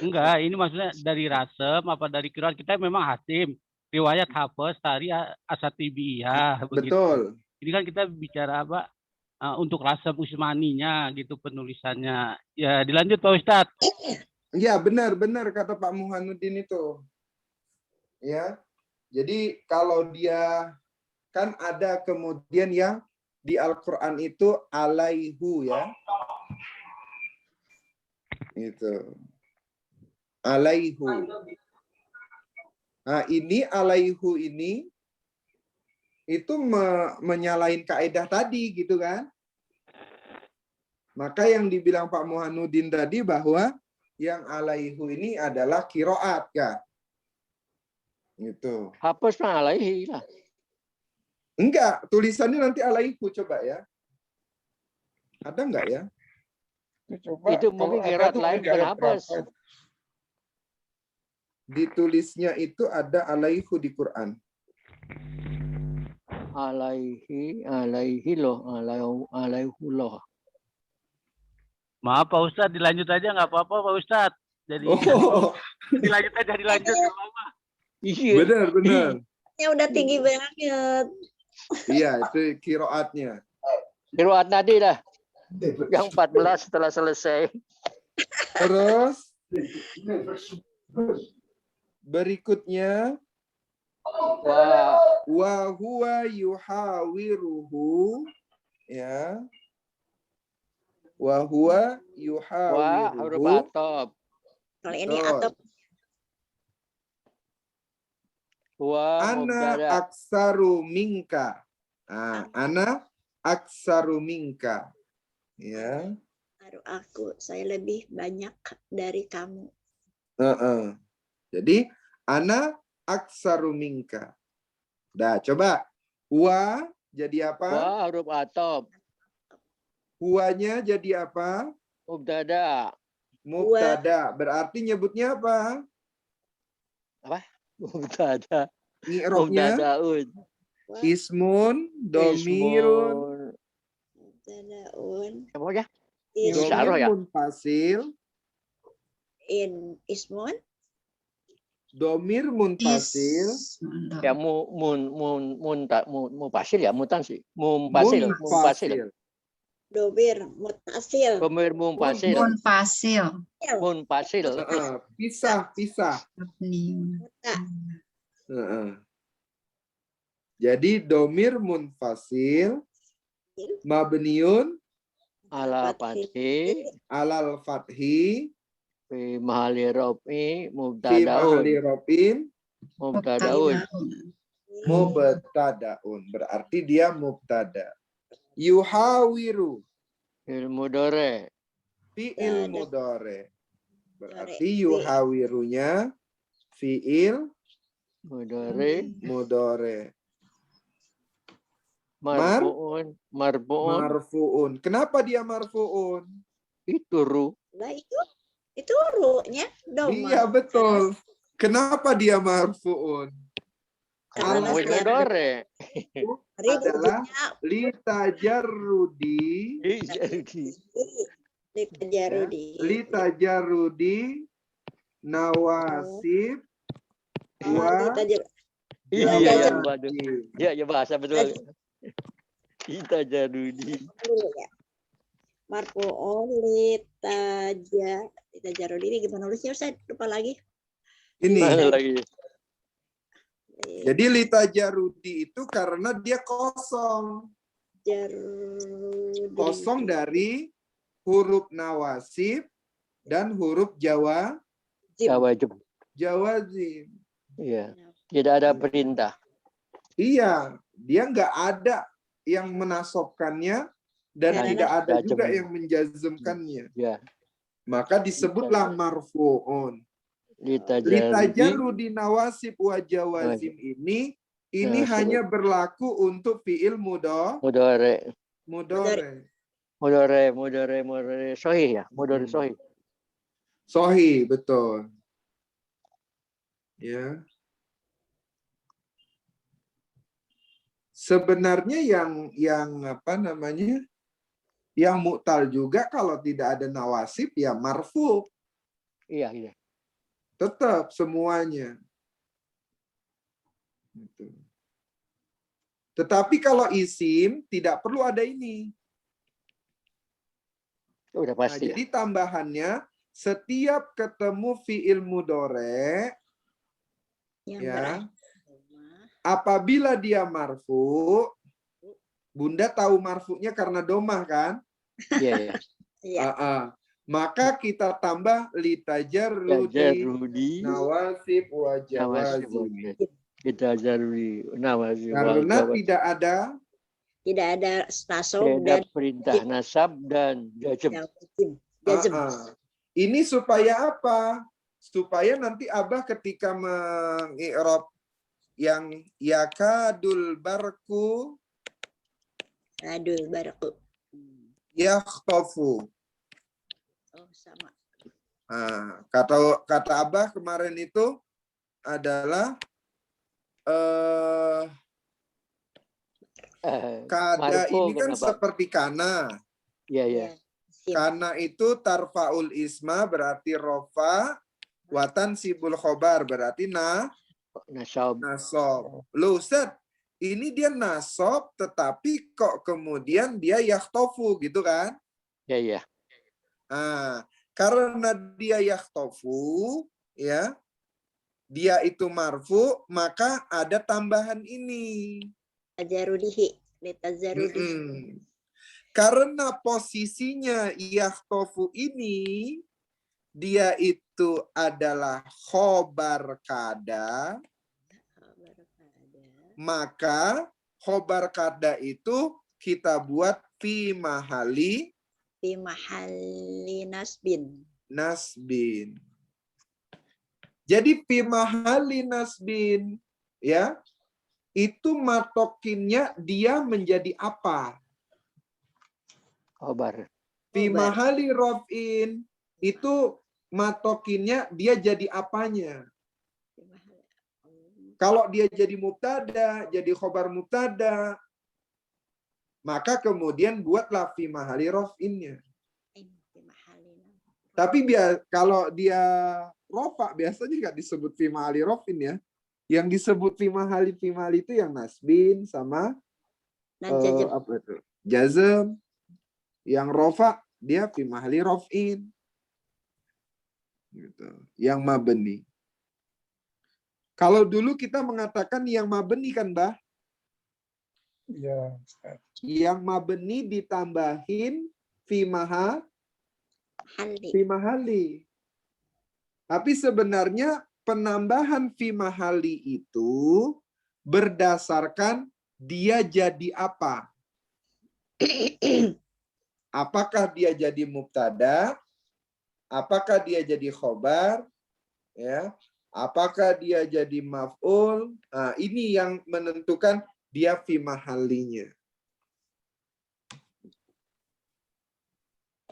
Enggak, ini maksudnya dari rasem apa dari kiroat, kita memang hatim. Riwayat Hafiz, Tari, Asatibiyah.
Betul.
Ini kan kita bicara apa? Untuk rasem usmaninya gitu penulisannya. Ya, dilanjut Pak Ustadz.
Ya, benar kata Pak Muhanuddin itu. Ya. Jadi kalau dia kan ada kemudian yang di Al-Qur'an itu alaihu ya. Itu. Alaihu. Nah, ini alaihu ini itu menyalahin kaidah tadi gitu kan. Maka yang dibilang Pak Muhanuddin tadi bahwa yang alaihu ini adalah kiroat kan. Gitu.
Hapus mah alaihi lah.
Enggak, tulisannya nanti alaihu coba ya. Ada enggak ya?
Itu mungkin kiroat lain kenapa?
Ditulisnya itu ada alaihu di Quran.
Alaihi loh, alaihu loh.
Maaf Pak Ustadz, dilanjut aja nggak apa-apa Pak Ustadz. Jadi dilanjut aja, dilanjut.
Iya.
Benar.
Ya udah tinggi banget.
Iya, itu kiroatnya.
Kiroat tadi dah. Yang 14 setelah selesai.
Terus berikutnya wa huwa yuhawiruhu ya. Wa huwa
Wah, huruf
yuhawiruhu.
atop.
Kalau ini atop
Wah,
Ana
mubtada.
aksaru minka. Ana aksaru minka. Ya.
baru aku, saya lebih banyak dari kamu.
Jadi ana aksaru minka. Dah, coba. Wa jadi apa?
Wah, huruf atop.
Huanya jadi apa?
Mubtada.
Mubtada. Berarti nyebutnya apa?
Mubtada.
I'rabnya
Mubtadaun.
ismun, domirun,
Mubtadaun.
Apa ya?
Ismun.
Isyarah ya?
munfasil,
Ismun.
domir munfasil,
Ya mupasil ya, mutansi. Mumpasil.
munfasil.
Dobir. Mutasil.
Domir mumpasil.
Munfasil.
Munfasil.
Pisah.
Muta.
Jadi domir munfasil, mabniun
Ala fathi.
alal fathi,
Fi mahali
fi
rofi. Mubtadaun.
mahali robin,
Mubtadaun.
mubtadaun. Berarti dia mubtada. Yuhawiru,
Fil mudore.
fi'il mudhari. Berarti yuhawirunya fi'il
Mudore.
mudhari.
Marfu'un. Marfu'un.
Marfu'un. Kenapa dia marfu'un?
Itu ru.
Lah itu ru-nya doma.
Iya betul. Kenapa dia marfu'un?
Karena
Karena mudore.
Adalah litajarrudi litajarrudi nawasib wa
Iya, waduh. Ya bahasa betul. Kita jadudi.
Marfu'un litajarrudi ini gimana nulisnya Ustaz? Lupa lagi.
ini.
Mana lagi?
Jadi litajarrudi itu karena dia kosong. Kosong dari huruf nawasib dan huruf jawazim.
Iya. Tidak ada perintah.
Iya, dia nggak ada yang menasobkannya dan
Karena
tidak ada
jazm.
juga yang menjazmkannya.
Ya.
Maka disebutlah marfu'un.
Litajarudi.
Litajarudi nawasib wa jawazim ini
Nah,
hanya berlaku untuk fiil
mudore.
mudore.
Mudore sohih ya. Mudore sohih.
Sohi, betul. Ya. Sebenarnya yang apa namanya? Yang mu'tal juga kalau tidak ada nawasib ya marfu.
Iya, iya.
Tetap semuanya. Gitu. Tetapi kalau isim tidak perlu ada ini.
Udah
Nah,
pasti.
jadi tambahannya setiap ketemu fiil mudore
yang
ya,
berakhir
apabila dia marfu, Bunda tahu marfunya karena domah kan?
Iya, iya.
Maka kita tambah litajarrudi
Tajarudi.
nawasib wa jawazim.
Litajarudi nawasib.
Karena tidak ada
nasob dan
Ah,
perintah nasab dan jazm.
Ini supaya apa? Supaya nanti Abah ketika mengi'rab yang yakadul barku yakhtafu.
Oh, sama.
Kata Abah kemarin itu adalah kada ini kan seperti kana.
Iya, iya.
Kana itu tarfaul isma berarti rofa, watan sibul khobar berarti nasob. Loh Ustaz, ini dia nasob tetapi kok kemudian dia yakhtofu gitu kan?
Iya, iya.
Karena dia yakhtofu, ya, dia itu marfu, maka ada tambahan ini. Karena posisinya yakhtofu ini, dia itu adalah khobar kada, maka khobar kada itu kita buat fi mahali nasbin. Jadi fi mahali nasbin, ya, itu matokinnya dia menjadi apa?
Khobar.
Fi mahali rofin itu matokinnya dia jadi apanya? Kalau dia jadi mubtada, jadi khobar mubtada, maka kemudian buatlah fi mahali rofinnya. Tapi kalau dia rofa biasanya nggak disebut fi mahali rofin ya. Yang disebut fi mahali itu yang nasbin sama apa itu? Jazm. Yang rofa dia fi mahali rofin. Gitu. Yang mabni. Kalau dulu kita mengatakan yang mabni kan, Bah?
Ya.
Yang mabni ditambahin fi mahali. Tapi sebenarnya penambahan fi mahali itu berdasarkan dia jadi apa? Apakah dia jadi mubtada? Apakah dia jadi khobar? Ya. Apakah dia jadi maf'ul? Nah, ini yang menentukan dia fi mahalinya.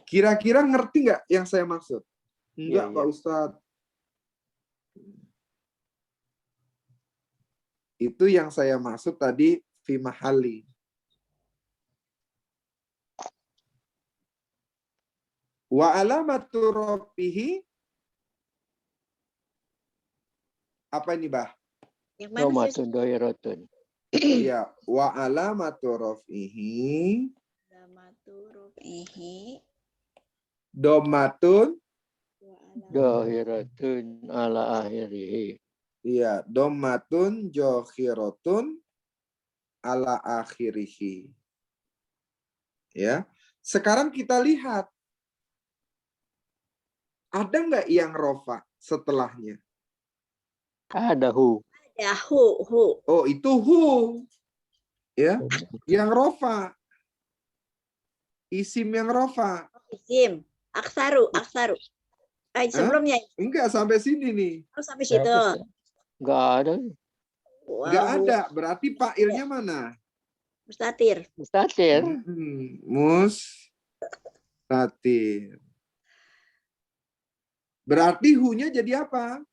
Kira-kira ngerti nggak yang saya maksud? Enggak, Pak Ustadz. Itu yang saya maksud tadi fi mahali. Wa alamatu rafihi apa ini, Bah?
Domatun doiratun.
Iya, wa alamatu rafihi domatun
dohiratun ala akhirih.
Iya, domatun johiratun ala akhirih. Ya. Sekarang kita lihat. Ada nggak yang rofa setelahnya?
Ada hu.
Ya, hu.
Oh, itu hu. Ya. Yang rofa. Isim yang rofa.
Isim. Aksaru. Sebelumnya.
Enggak, sampai sini nih.
Oh, sampai situ.
Enggak ada.
Enggak
Wow.
ada. Berarti fa'ilnya mana?
Mustatir.
Mustatir.
Mustatir. Berarti hu-nya jadi apa?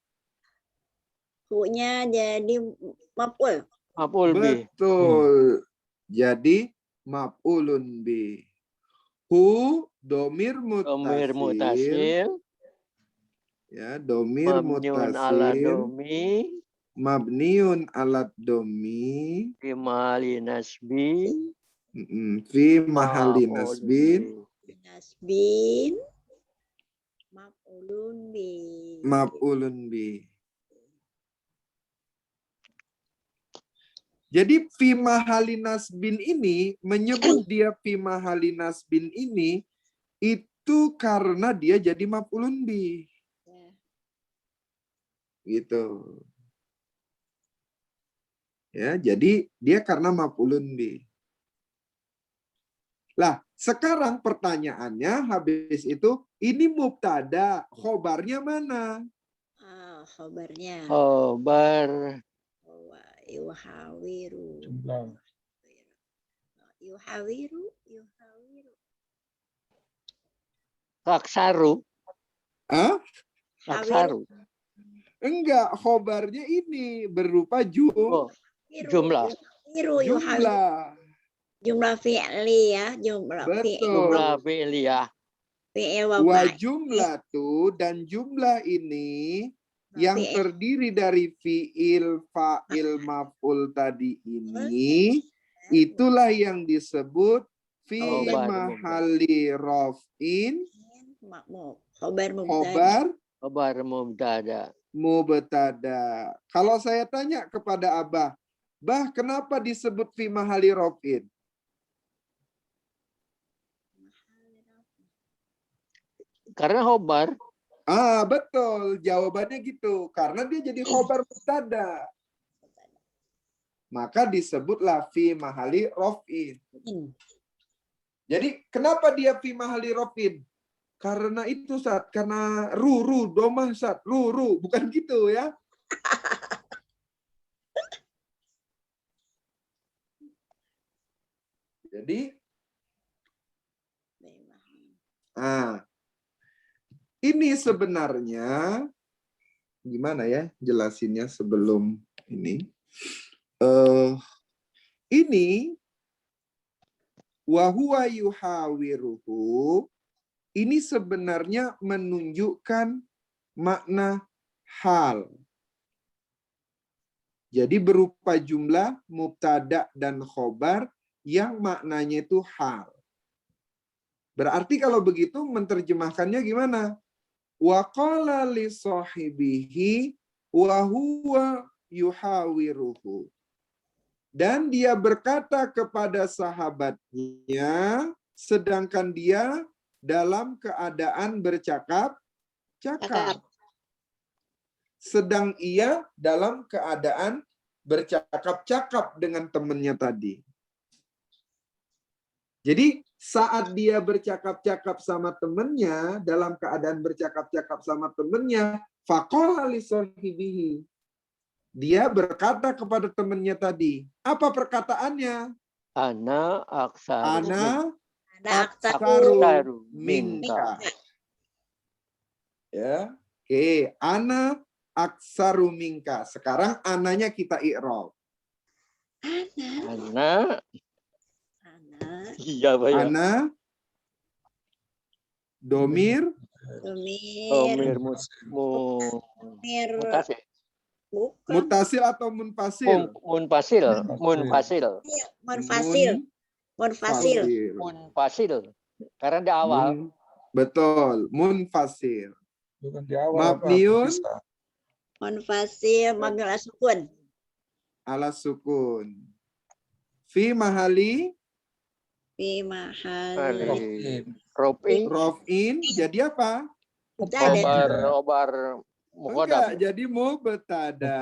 Hu-nya jadi maf'ul.
Maf'ul bih.
Betul. Jadi maf'ulun bih. Hu domir
Domir
mutasil.
mutasil.
Ya, domir
Mabniun ala
mutasil.
domi.
Mabniun alat domi.
Fi mahali nasbi.
Fi mahali nasbin.
Nasbin. Maf'ulun bi.
Maf'ulun bi. Jadi fi mahali nasbin ini menyebut dia fi mahali nasbin ini itu karena dia jadi maf'ulun bi. Gitu. Ya, jadi dia karena maf'ulun bi. Lah, sekarang pertanyaannya habis itu ini mubtada, khobarnya mana?
Khobarnya.
Khobar.
Yuhawiru.
Jumlah.
Yuhawiru.
Aksaru.
Hah?
Aksaru.
Enggak, khobarnya ini berupa
Jumlah.
jumlah.
Jumlah fi'li ya, jumlah fi'li.
Jumlah fi'liyah.
Fi'il
Wa jumlah tuh dan jumlah ini yang terdiri dari fi'il, fa'il, maf'ul tadi ini itulah yang disebut fi mahali raf'in
khobar
mubtada. Kalau saya tanya kepada Abah, Bah, kenapa disebut fi mahali raf'in?
Karena khobar.
Betul. Jawabannya gitu. Karena dia jadi khobar mubtada. Maka disebutlah fi mahali raf'in. Jadi kenapa dia fi mahali raf'in? Karena itu Sat, karena ru domah Sat, ru bukan gitu ya. Jadi ini sebenarnya gimana ya jelasinnya sebelum ini? Ini wa huwa yuhawiruhu ini sebenarnya menunjukkan makna hal. Jadi berupa jumlah mubtada dan khobar yang maknanya itu hal. Berarti kalau begitu menerjemahkannya gimana? Wa qala li sahibihi wa huwa yuhawiruhu. Dan dia berkata kepada sahabatnya sedangkan dia dalam keadaan bercakap-cakap. Sedang ia dalam keadaan bercakap-cakap dengan temannya tadi. Jadi saat dia bercakap-cakap sama temannya, dalam keadaan bercakap-cakap sama temannya, faqala li sahibihi. Dia berkata kepada temannya tadi. Apa perkataannya?
Ana aksaru
minka. Ya. Oke, ana aksaru minka. Sekarang ananya kita i'rab.
Ana. Iya, Pak.
Ana domir
mutasil.
Mutasil atau munfasil?
Munfasil. Karena di awal.
Betul, munfasil.
Bukan di awal.
Mabniun.
Munfasil, mabniun ala sukun.
Ala sukun. Fi mahali.
fi mahal
Ali. Rofi.
Rofin jadi apa?
mubtada.
Obar
Enggak,
muqaddam.
jadi mubtada.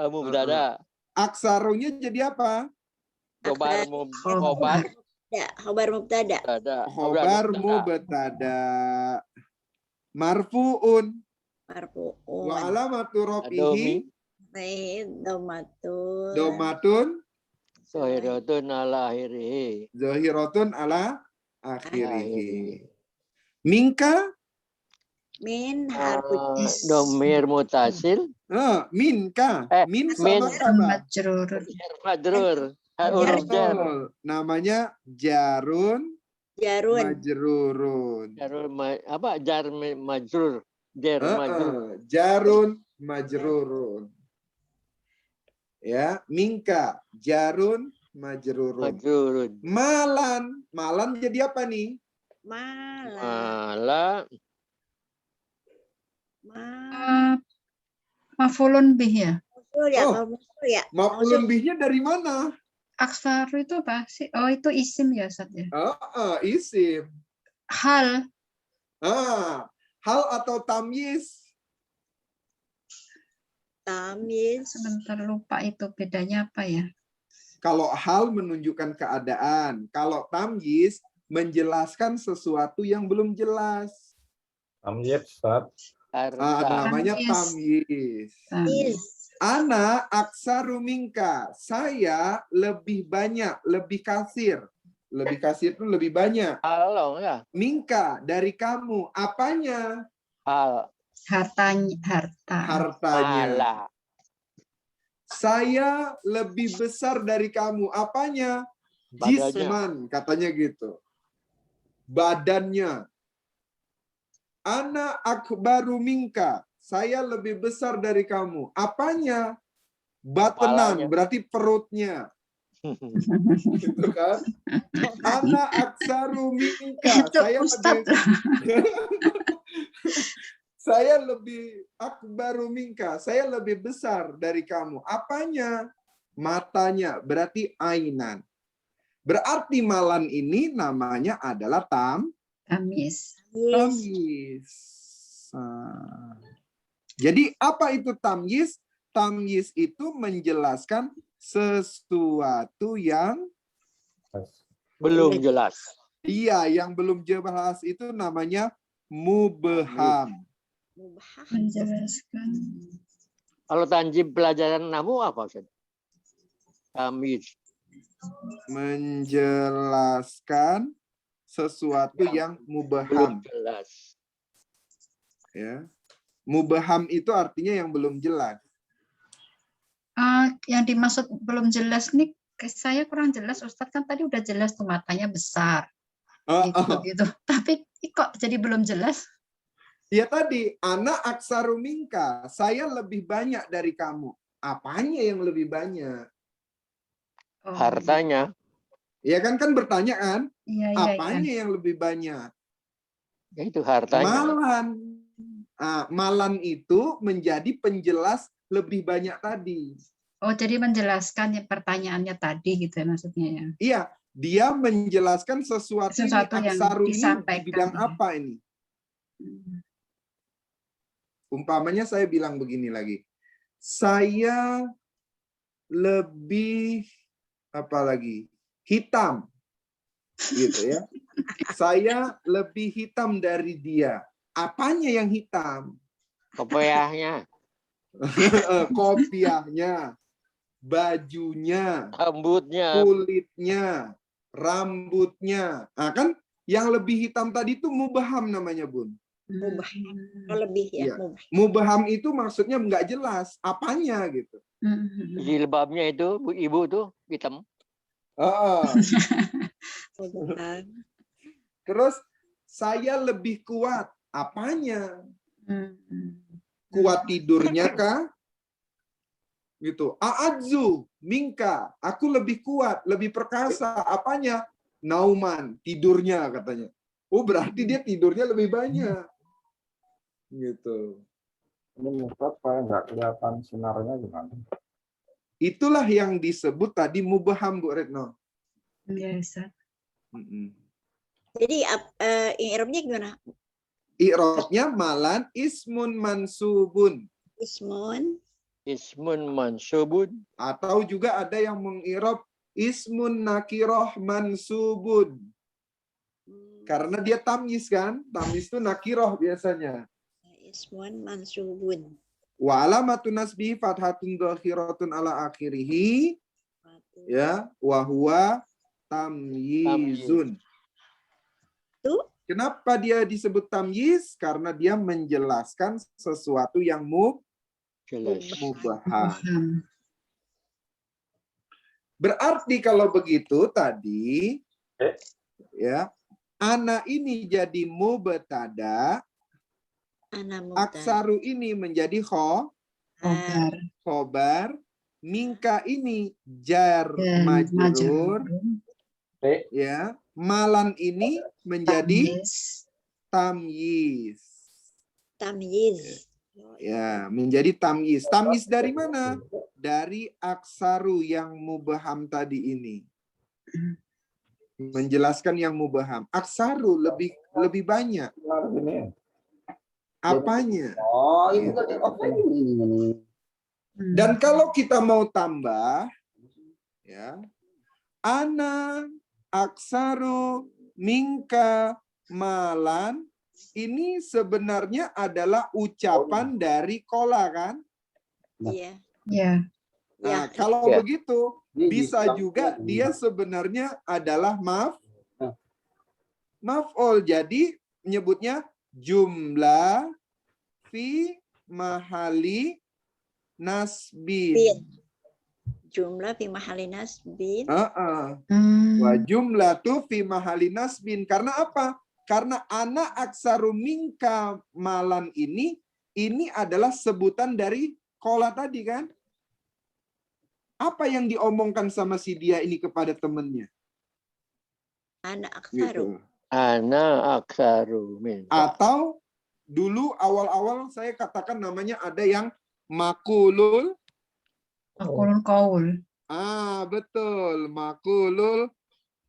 Mubtada.
Aksarunya jadi apa?
Khobar
Khobar.
Ya, khobar mubtada.
Khobar mubtada. Marfuun.
Marfu'un.
Wa alamatu rafihi domatun
Sohiratun ala akhirih.
zahiratun ala akhirih. Minka
Min harfu
Domir mutasil.
minka. Min sama
min.
apa?
Majrur.
Majrur. Huruf jar.
Namanya jarun
jarun.
majrurun.
Jarur apa? Jar majrur. Jar majrur.
Jarun majrurun. Ya, minka jarun majrurun.
Majrurun.
Malan jadi apa nih?
Malah.
Mafulun bih ya.
Musul ya,
Oh,
kalau musul ya.
Maf'ulun bihnya dari mana?
Aksaru itu apa sih? Oh, itu isim ya, Ustaz ya.
Isim.
Hal.
Hal atau tamyiz?
Tamyiz.
Sebentar lupa itu bedanya apa ya?
Kalau hal menunjukkan keadaan, kalau tamyiz menjelaskan sesuatu yang belum jelas.
Tamyiz, Ustaz.
Namanya
Tamyiz.
tamyiz. Ana aksaru minka. Saya lebih banyak, lebih kasir. Lebih kasir itu lebih banyak.
Halo ya.
Minka dari kamu. Apanya?
Hal.
Hartanya.
Hartanya. Saya lebih besar dari kamu. Apanya? Jisman, katanya gitu. Badannya. Ana akbaru minka. Saya lebih besar dari kamu. Apanya? Batenan, berarti perutnya. Gitu kan? Ana aksaru minka. Saya lebih akbaru minka. Saya lebih besar dari kamu. Apanya? Matanya, berarti ainan. Berarti malan ini namanya adalah
Tamyiz.
Jadi apa itu tamyiz? Tamyiz itu menjelaskan sesuatu yang
belum jelas.
Iya, yang belum jelas itu namanya mubham.
Menjelaskan.
Kalau tanjib pelajaran namu apa, Ustaz? Tamyiz.
Menjelaskan sesuatu yang mubham.
Belum jelas.
Ya. Mubham itu artinya yang belum jelas.
Yang dimaksud belum jelas nih, saya kurang jelas. Ustadz kan tadi udah jelas tuh matanya besar. Gitu. Tapi kok jadi belum jelas?
Ya tadi, ana aksaru minka. Saya lebih banyak dari kamu. Apanya yang lebih banyak?
Hartanya.
Ya kan bertanya kan?
Iya,
apanya yang lebih banyak?
Ya itu hartanya.
Malan itu menjadi penjelas lebih banyak tadi.
Oh, jadi menjelaskan pertanyaannya tadi gitu ya maksudnya ya?
Iya, dia menjelaskan sesuatu ini, aksaru ini di bidang apa ini? Umpamanya saya bilang begini lagi. Saya lebih hitam. Gitu ya. Saya lebih hitam dari dia. Apanya yang hitam?
Kopiahnya.
Kopiahnya, bajunya,
rambutnya,
kulitnya, rambutnya. Kan yang lebih hitam tadi itu mubham namanya, Bun.
Mubham. Lebih ya.
Mubham itu maksudnya nggak jelas apanya gitu.
Jilbabnya itu ibu tuh hitam.
Terus saya lebih kuat. Apanya? Kuat tidurnya kah? Gitu. A'adzu minka. Aku lebih kuat, lebih perkasa. Apanya? Nauman, tidurnya katanya. Oh, berarti dia tidurnya lebih banyak. Gitu.
Ini apa? Nggak kelihatan sinarnya gimana?
Itulah yang disebut tadi mubham, Bu Retno.
Ya, Ustaz.
Jadi i'rabnya gimana?
I'rabnya malan ismun mansubun.
Ismun
mansubun.
Atau juga ada yang meng'irab ismun nakiroh mansubun. Karena dia tamyiz kan? Tamyiz itu nakiroh biasanya.
Ismun mansubun.
Wa alamatun nasbihi fathatun dhahiratun ala akhirih. Ya, wa huwa tamyizun. Kenapa dia disebut tamyiz? Karena dia menjelaskan sesuatu yang mubaham. Berarti kalau begitu tadi ya, ana ini jadi mubtada, aksaru ini menjadi khobar, mingka ini jar majrur, ya, malan ini menjadi tamyiz. Ya, menjadi tamyiz. Tamyiz dari mana? Dari aksaru yang mubaham tadi ini. Menjelaskan yang mubaham. Aksaru lebih banyak. Apanya? Dan kalau kita mau tambah, ya, ana aksaru mingka malan, ini sebenarnya adalah ucapan dari kola kan?
Iya.
Nah, kalau begitu bisa juga dia sebenarnya adalah maf'ul. Jadi menyebutnya jumlah fi mahali nasbin.
Jumlah fi mahali nasbin.
Wa jumlatu fi mahali nasbin. Karena apa? Karena anak aksaru mingka malan ini adalah sebutan dari kola tadi kan? Apa yang diomongkan sama si dia ini kepada temannya?
Anak aksaru.
Gitu.
Ana aksaru minka.
Atau dulu awal-awal saya katakan namanya ada yang makulul
qaul.
Betul, makulul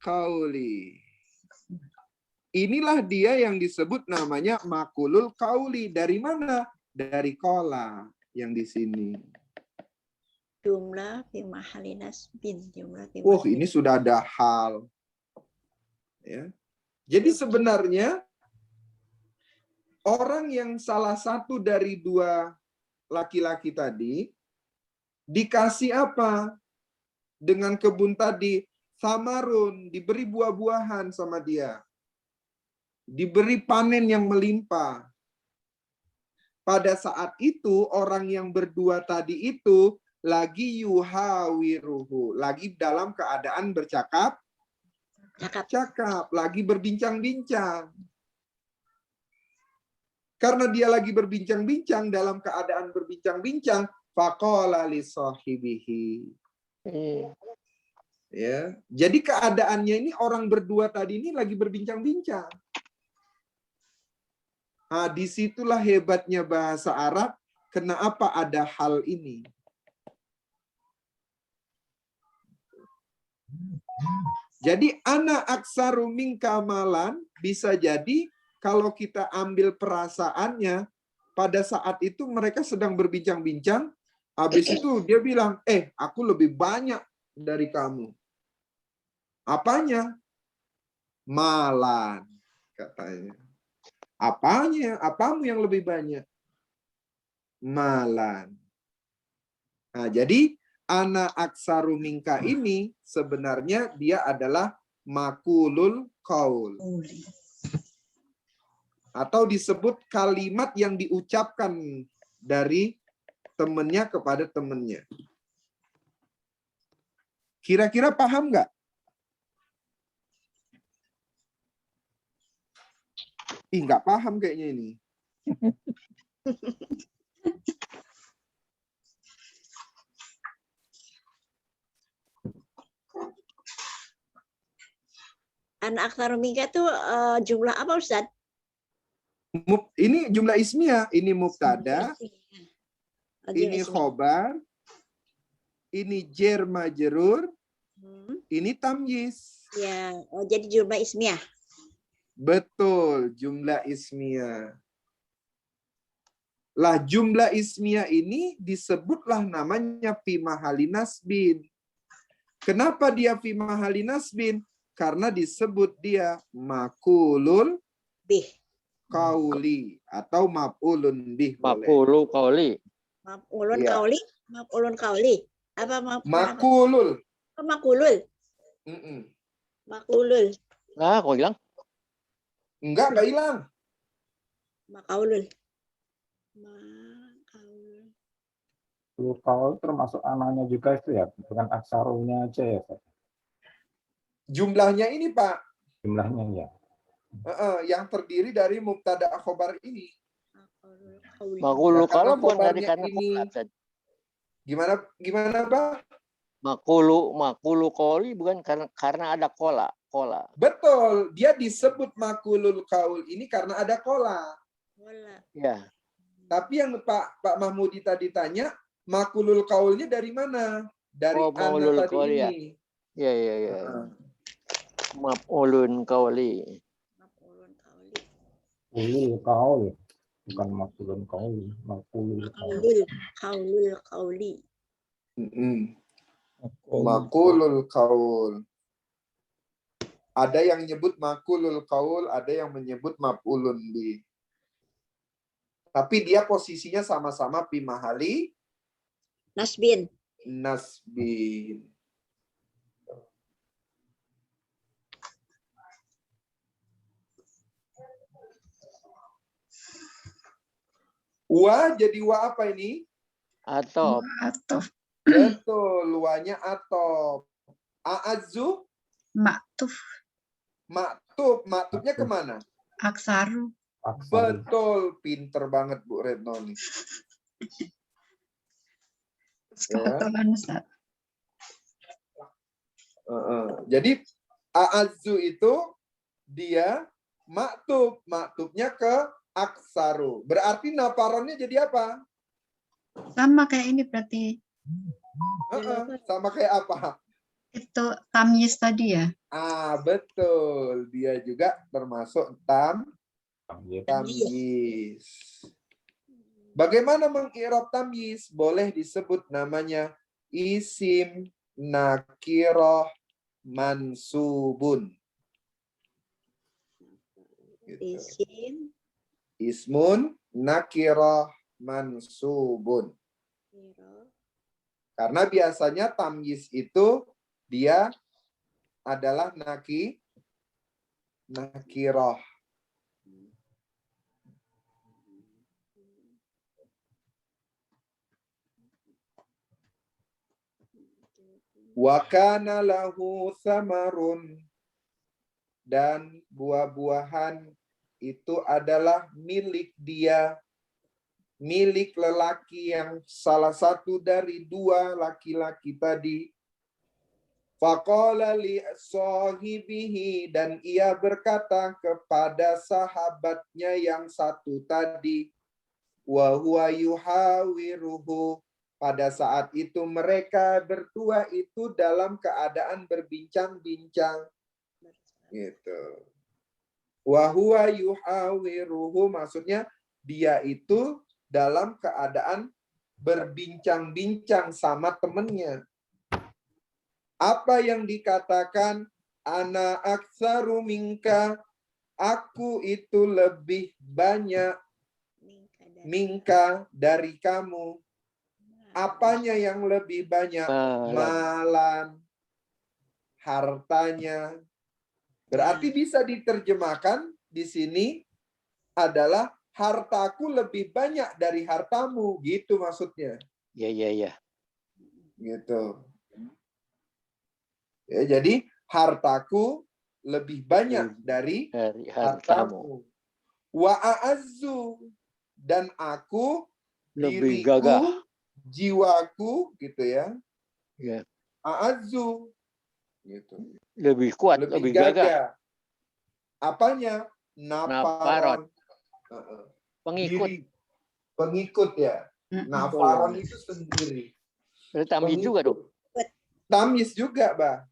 qauli. Inilah dia yang disebut namanya makulul qauli. Dari mana? Dari kola yang di sini.
Jumlah fi mahali nasbin.
Ini sudah ada hal. Ya. Jadi sebenarnya orang yang salah satu dari dua laki-laki tadi dikasih apa? Dengan kebun tadi, samarun, diberi buah-buahan sama dia. Diberi panen yang melimpah. Pada saat itu orang yang berdua tadi itu lagi yuhawiruhu, lagi dalam keadaan bercakap, lagi berbincang-bincang. Karena dia lagi berbincang-bincang, dalam keadaan berbincang-bincang, faqala li sahibihi. Ya, jadi keadaannya ini orang berdua tadi ini lagi berbincang-bincang. Nah, disitulah hebatnya bahasa Arab. Kenapa ada hal ini? Jadi ana aksaru mingka malan bisa jadi kalau kita ambil perasaannya pada saat itu mereka sedang berbincang-bincang. Habis itu dia bilang, aku lebih banyak dari kamu. Apanya? Malan, katanya. Apanya? Apamu yang lebih banyak? Malan. Nah, jadi ana aksaru mingka ini sebenarnya dia adalah makulul qaul. Atau disebut kalimat yang diucapkan dari temannya kepada temannya. Kira-kira paham nggak? Nggak paham kayaknya ini.
Anak aksaru mingka itu jumlah apa Ustaz?
Ini jumlah ismiyah, ini mubtada, ini khobar, ini jar majrur, ini tamyiz.
Ya, oh, jadi jumlah ismiyah.
Betul, jumlah ismiyah. Lah jumlah ismiyah ini disebutlah namanya fi mahali nasbin. Kenapa dia fi mahali nasbin? Karena disebut dia makulul
Bih.
kauli atau maf'ulun bih boleh.
Maf'ulu qauli.
Maf'ulun
Iya.
kauli. Maf'ulun kauli. Apa maf'ulun?
Makulul.
Apa? Makulul.
Mm-mm.
Makulul.
Nah, kau bilang
Enggak hilang.
Makaulul. Makaulul.
Kalau termasuk anaknya juga itu ya, bukan aksarunya aja ya, Pak.
Jumlahnya ini, Pak,
Jumlahnya ya.
yang terdiri dari mubtada khobar ini.
Makaulul kauli.
maqulu
Nah, karena
kalau bukan dari
khobarnya
karena
ini-
khobar tadi.
Gimana, Pak?
Maqulu qauli bukan karena ada kola.
Betul, dia disebut makulul kaul ini karena ada kola.
Wala.
Ya.
Tapi yang Pak Mahmudi tadi tanya, makulul kaulnya dari mana? Dari
Oh,
ana
maulul
tadi
qauli ya.
ini.
Ya. Maf'ulun qauli.
Maf'ulun kauli.
Ulul kaul, bukan makulun kaul, makulul kaul.
Kaulul kauli.
Makulul kaul. Ada yang nyebut makulul kaul, ada yang menyebut maf'ulun bi. Tapi dia posisinya sama-sama fi mahali
Nasbin.
nasbin. Wa jadi wa apa ini?
Atau
Atau
Betul, luanya atop. A'azzu,
maktuf
maktubnya kemana?
aksaru.
Aksaru.
Betul, pinter banget Bu Retno nih.
Kebetulan Ustaz.
Jadi a'azzu itu dia maktubnya ke aksaru. Berarti nafaronnya jadi apa?
Sama kayak ini berarti
Sama kayak apa?
itu tamyiz tadi ya.
Betul. Dia juga termasuk tamyiz. Bagaimana mengi'rab tamyiz? Boleh disebut namanya isim nakirah mansubun. Gitu.
Isim.
Ismun nakirah mansubun. Karena biasanya tamyiz itu dia adalah nakirah. Wa kana lahu samarun, dan buah-buahan itu adalah milik dia, milik lelaki yang salah satu dari dua laki-laki tadi. Faqala li sahibihi, dan ia berkata kepada sahabatnya yang satu tadi, wa huwa yuhawiruhu, pada saat itu mereka berdua itu dalam keadaan berbincang-bincang. Gitu. Wa huwa yuhawiruhu, maksudnya dia itu dalam keadaan berbincang-bincang sama temannya. Apa yang dikatakan ana aktsaru minka, aku itu lebih banyak minka dari kamu. Apanya yang lebih banyak? Malan, hartanya. Berarti bisa diterjemahkan di sini adalah hartaku lebih banyak dari hartamu, gitu maksudnya.
Ya.
Gitu. Ya, jadi hartaku lebih banyak dari hartamu. Wa a'azzu, dan aku
lebih
diriku,
gagah,
jiwaku, gitu ya.
Ya.
A'azzu, gitu.
Lebih kuat, lebih gagah.
Apanya? Nafaron.
Pengikut.
Diri. Pengikut ya. Nafaron itu sendiri.
Tamyiz juga dong.
Tamyiz juga, Bah.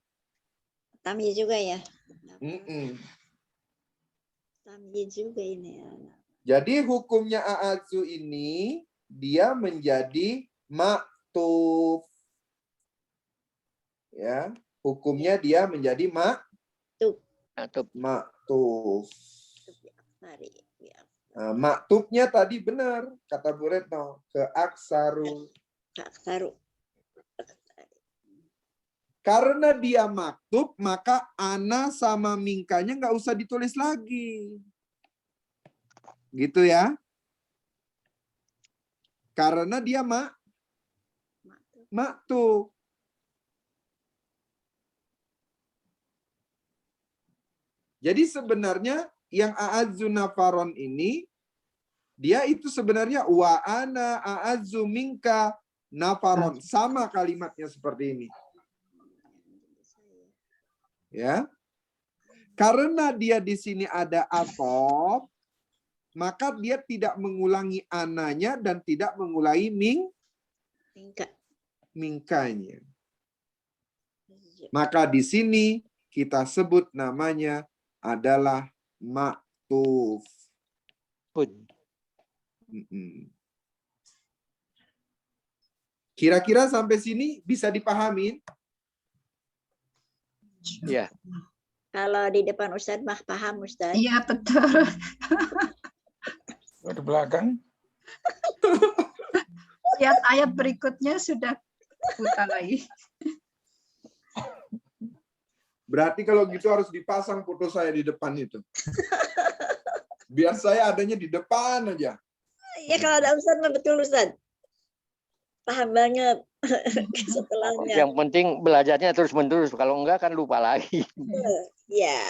Tamyiz juga ya.
Mm-mm.
Tamyiz juga ini ya.
Jadi hukumnya a'adzu ini dia menjadi maktuf. Ya, hukumnya dia menjadi
Atau
maktuf.
Mari. Ya.
Nah, maktubnya tadi benar kata Bu Retno, ke aksaru.
Kak Saru.
Karena dia maktub, maka ana sama mingkanya nggak usah ditulis lagi. Gitu ya. Karena dia maktub. Jadi sebenarnya yang a'adzu nafaron ini, dia itu sebenarnya wa ana a'adzu minka nafaron. Sama kalimatnya seperti ini. Ya. Karena dia di sini ada atop, maka dia tidak mengulangi ananya dan tidak mengulangi mingkanya. Maka di sini kita sebut namanya adalah maktuf. Kira-kira sampai sini bisa dipahami?
ya.
Kalau di depan Ustadz mah paham Ustadz.
Iya betul.
Di belakang.
Ayat-ayat berikutnya sudah buta lagi.
Berarti kalau gitu harus dipasang foto saya di depan itu. Biar saya adanya di depan aja.
Ya kalau ada Ustadz mah betul Ustadz. Paham banget setelahnya.
Yang penting belajarnya terus-menerus. Kalau enggak kan lupa lagi.
Ya.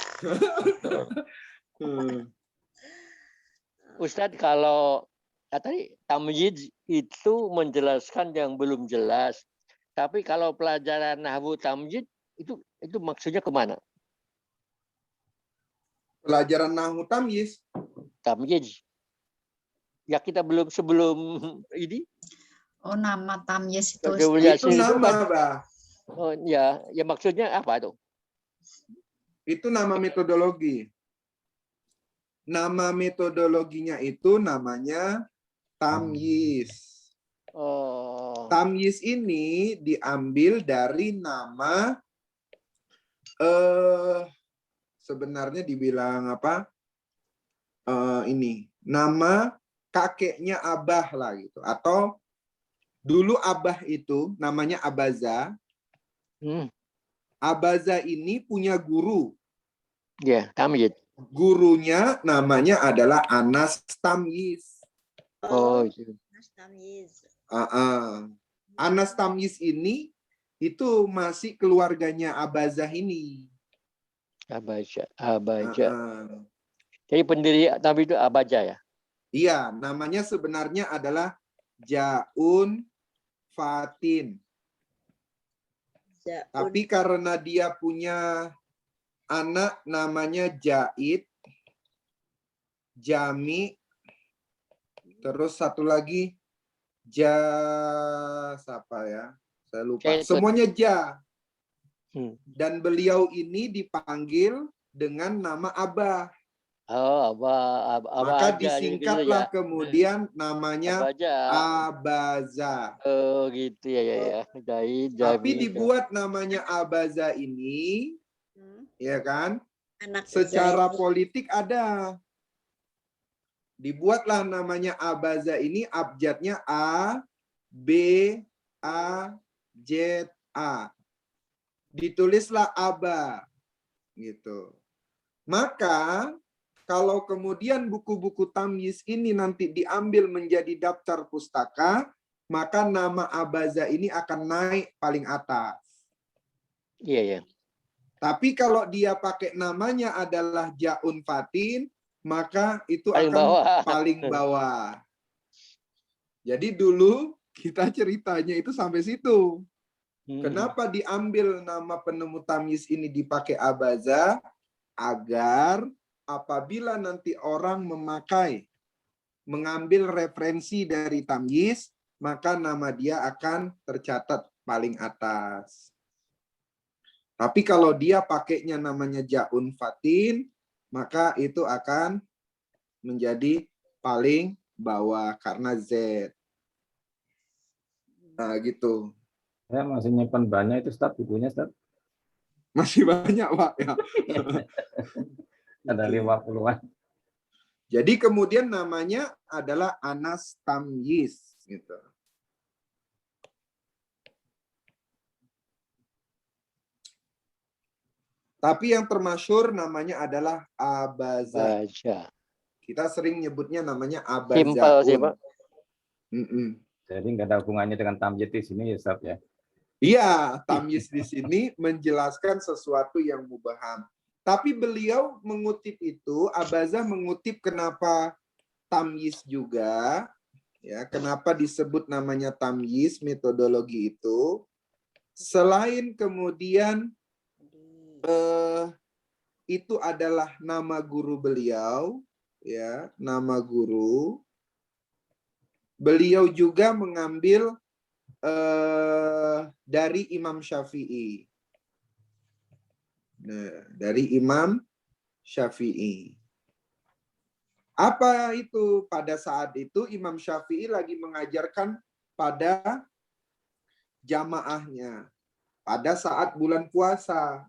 Ustadz, kalau tadi tamyiz itu menjelaskan yang belum jelas. Tapi kalau pelajaran nahwu tamyiz itu maksudnya kemana?
Pelajaran nahwu tamyiz.
Tamyiz. Ya kita belum sebelum ini.
Oh, nama tamyiz itu.
Itu nama, Bah.
Oh ya maksudnya apa tuh?
Itu nama metodologi. Nama metodologinya itu namanya tamyiz.
Oh.
Tamyiz ini diambil dari nama sebenarnya dibilang apa? Ini nama kakeknya Abah lah gitu. Atau dulu Abah itu namanya Abaza. Abaza ini punya guru.
Ya, tamyiz.
Gurunya namanya adalah Anas Tamyiz.
Oh, itu.
Anas Tamyiz.
Anas Tamyiz ini itu masih keluarganya Abazah ini.
Abaja. Jadi pendiri tamyiz itu Abaja ya?
Iya, namanya sebenarnya adalah Jaun Fatin. Tapi karena dia punya anak namanya Jaid, Jami, terus satu lagi siapa ya? Saya lupa. Semuanya Ja. Dan beliau ini dipanggil dengan nama Abah.
Oh,
Maka disingkatlah gitu ya. Kemudian namanya Abaza.
Oh, gitu ya.
Tapi dibuat namanya Abaza ini, ya kan? Secara politik ada. Dibuatlah namanya Abaza ini, abjadnya A, B, A, Z, A. Ditulislah Aba. Gitu. Maka, kalau kemudian buku-buku tamyiz ini nanti diambil menjadi daftar pustaka, maka nama Abaza ini akan naik paling atas.
Iya.
Tapi kalau dia pakai namanya adalah Jaun Fatin, maka itu
paling
akan
bawah.
paling bawah. Jadi dulu kita ceritanya itu sampai situ. Kenapa diambil nama penemu tamyiz ini dipakai Abaza? Agar apabila nanti orang mengambil referensi dari tamyiz, maka nama dia akan tercatat paling atas. Tapi kalau dia pakainya namanya jaun fatin, maka itu akan menjadi paling bawah karena Z. Nah, gitu.
Saya masih nyimpan banyak itu, Ustaz, bukunya, Ustaz.
Masih banyak, Pak. Ya.
Ada 50-an.
Jadi kemudian namanya adalah Anas Tamyiz. Gitu. Tapi yang termasyhur namanya adalah Abaza.
Baca.
Kita sering nyebutnya namanya
Simpel sih, Pak.
Abazaun.
Jadi nggak ada hubungannya dengan tamyiz di sini, Ustaz, ya.
Iya, tamyiz di sini menjelaskan sesuatu yang mubaham. Tapi beliau mengutip itu, Abaza mengutip kenapa tamyiz juga, ya, kenapa disebut namanya tamyiz metodologi itu, selain kemudian itu adalah nama guru beliau, ya, nama guru. Beliau juga mengambil dari Imam Syafi'i. Nah, dari Imam Syafi'i. Apa itu? Pada saat itu Imam Syafi'i lagi mengajarkan pada jamaahnya pada saat bulan puasa.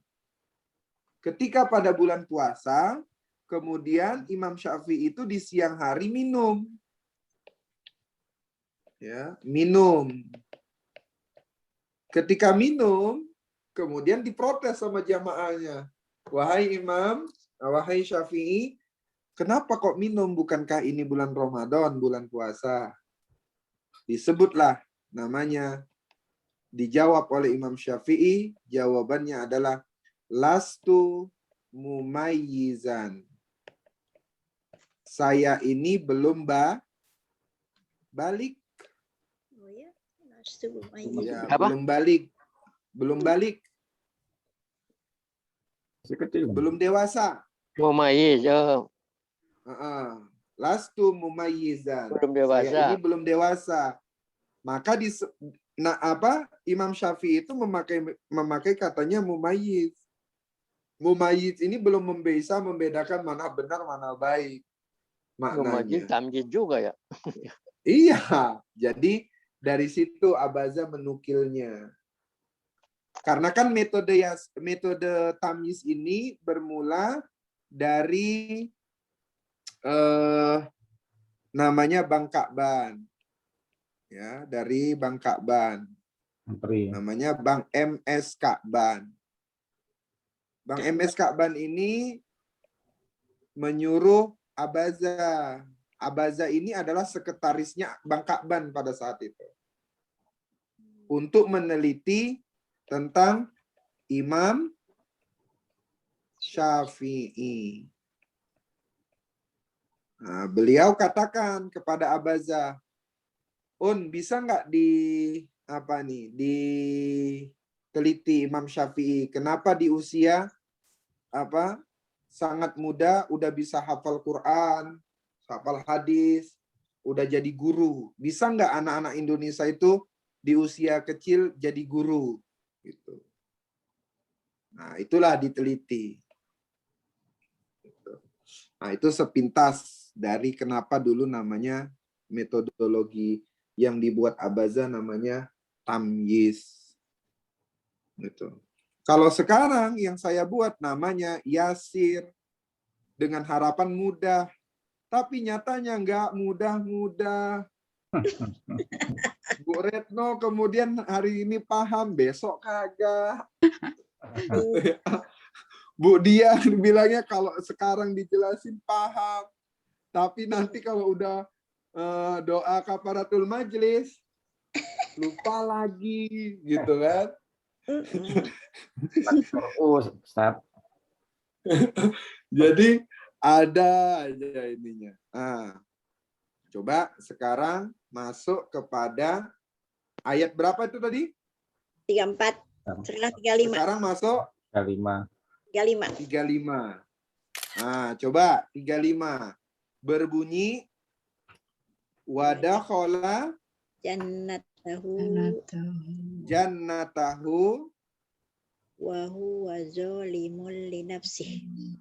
Ketika pada bulan puasa, kemudian Imam Syafi'i itu di siang hari minum. Ya, minum. Ketika minum, kemudian diprotes sama jamaahnya. Wahai Imam, wahai Syafi'i, kenapa kok minum? Bukankah ini bulan Ramadan, bulan puasa? Disebutlah namanya. Dijawab oleh Imam Syafi'i, jawabannya adalah lastu mumayyizan. Saya ini belum balik.
Oh ya, lastu mumayyizan.
Ya,
Apa?
belum balik. Belum balik.
Masih kecil.
Belum dewasa.
Mumayyiz,
Lastu mumayyizan.
belum
Saya
dewasa.
ini belum dewasa. Maka Imam Syafi'i itu memakai katanya mumayyiz. Mumayyiz ini belum bisa membedakan mana benar, mana baik.
Mumayyiz,
Maknanya.
tamyiz juga ya.
Iya. Jadi dari situ Abaza menukilnya. Karena kan metode tamyiz ini bermula dari namanya Bang Ka'ban. Ya, dari Bang Ka'ban. Namanya Bang MS Ka'ban. Bang MS Ka'ban ini menyuruh Abaza. Abaza ini adalah sekretarisnya Bang Ka'ban pada saat itu. Untuk meneliti tentang Imam Syafi'i. Nah, beliau katakan kepada Abaza, bisa nggak diteliti Imam Syafi'i? Kenapa di usia sangat muda udah bisa hafal Quran, hafal hadis, udah jadi guru? Bisa nggak anak-anak Indonesia itu di usia kecil jadi guru? Gitu. Nah, itulah diteliti. Nah, itu sepintas dari kenapa dulu namanya metodologi yang dibuat Abaza namanya tamyiz. Gitu. Kalau sekarang yang saya buat namanya Yasir dengan harapan mudah, tapi nyatanya nggak mudah-mudah. Bu Retno kemudian hari ini paham, besok kagak. Bu Dia bilangnya kalau sekarang dijelasin paham, tapi nanti kalau udah doa kafaratul majlis lupa lagi, gitu kan? Jadi ada aja ininya. Nah, coba sekarang masuk kepada ayat berapa itu tadi?
34. Sekarang 35.
Sekarang masuk
35.
Nah, coba 35. Berbunyi wadakhala
Jannatahu.
jannatahu
wa huwa zalimun li nafsihi.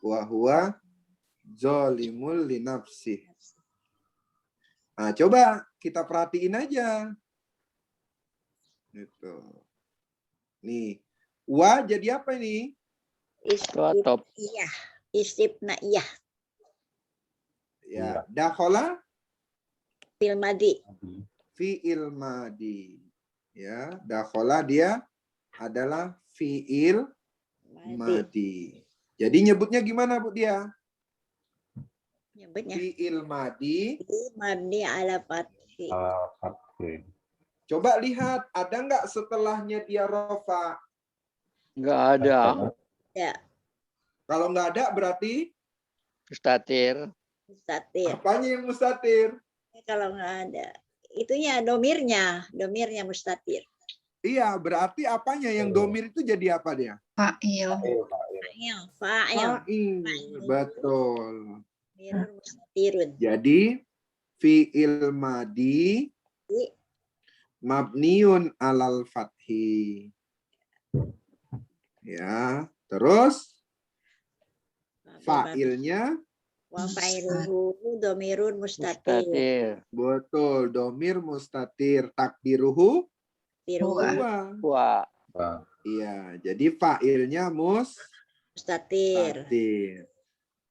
Wa huwa zalimul li nafsih. Nah, coba kita perhatiin aja. Gitu. Nih, wa jadi apa ini?
Top.
Istibnaiyah. Istibnaiyah.
Ya, dakhala
Fil madi.
fi'il madi. Ya, dakhala dia adalah fi'il madi. Jadi nyebutnya gimana Bu dia?
Nyebutnya.
Fi'il madi.
Mabni ala fathi.
Oke.
Coba lihat, ada nggak setelahnya dia rofa?
Nggak ada.
Ya,
Kalau nggak ada berarti
Mustatir.
mustatir.
apanya yang mustatir?
Kalau nggak ada, itunya domirnya mustatir.
Iya, berarti apanya yang domir itu jadi apa dia?
Fa'il.
Fa'il.
Betul.
Domirun mustatirun.
Jadi fi'il madi mabniun alal fathi. Ya, terus fa'ilnya
Wa fa'iluhu domirun mustatir.
Mustatir.
betul, domir mustatir, takdiruhu
Biru
huwa.
Wa.
Iya, jadi fa'ilnya
mustatir.
mustatir.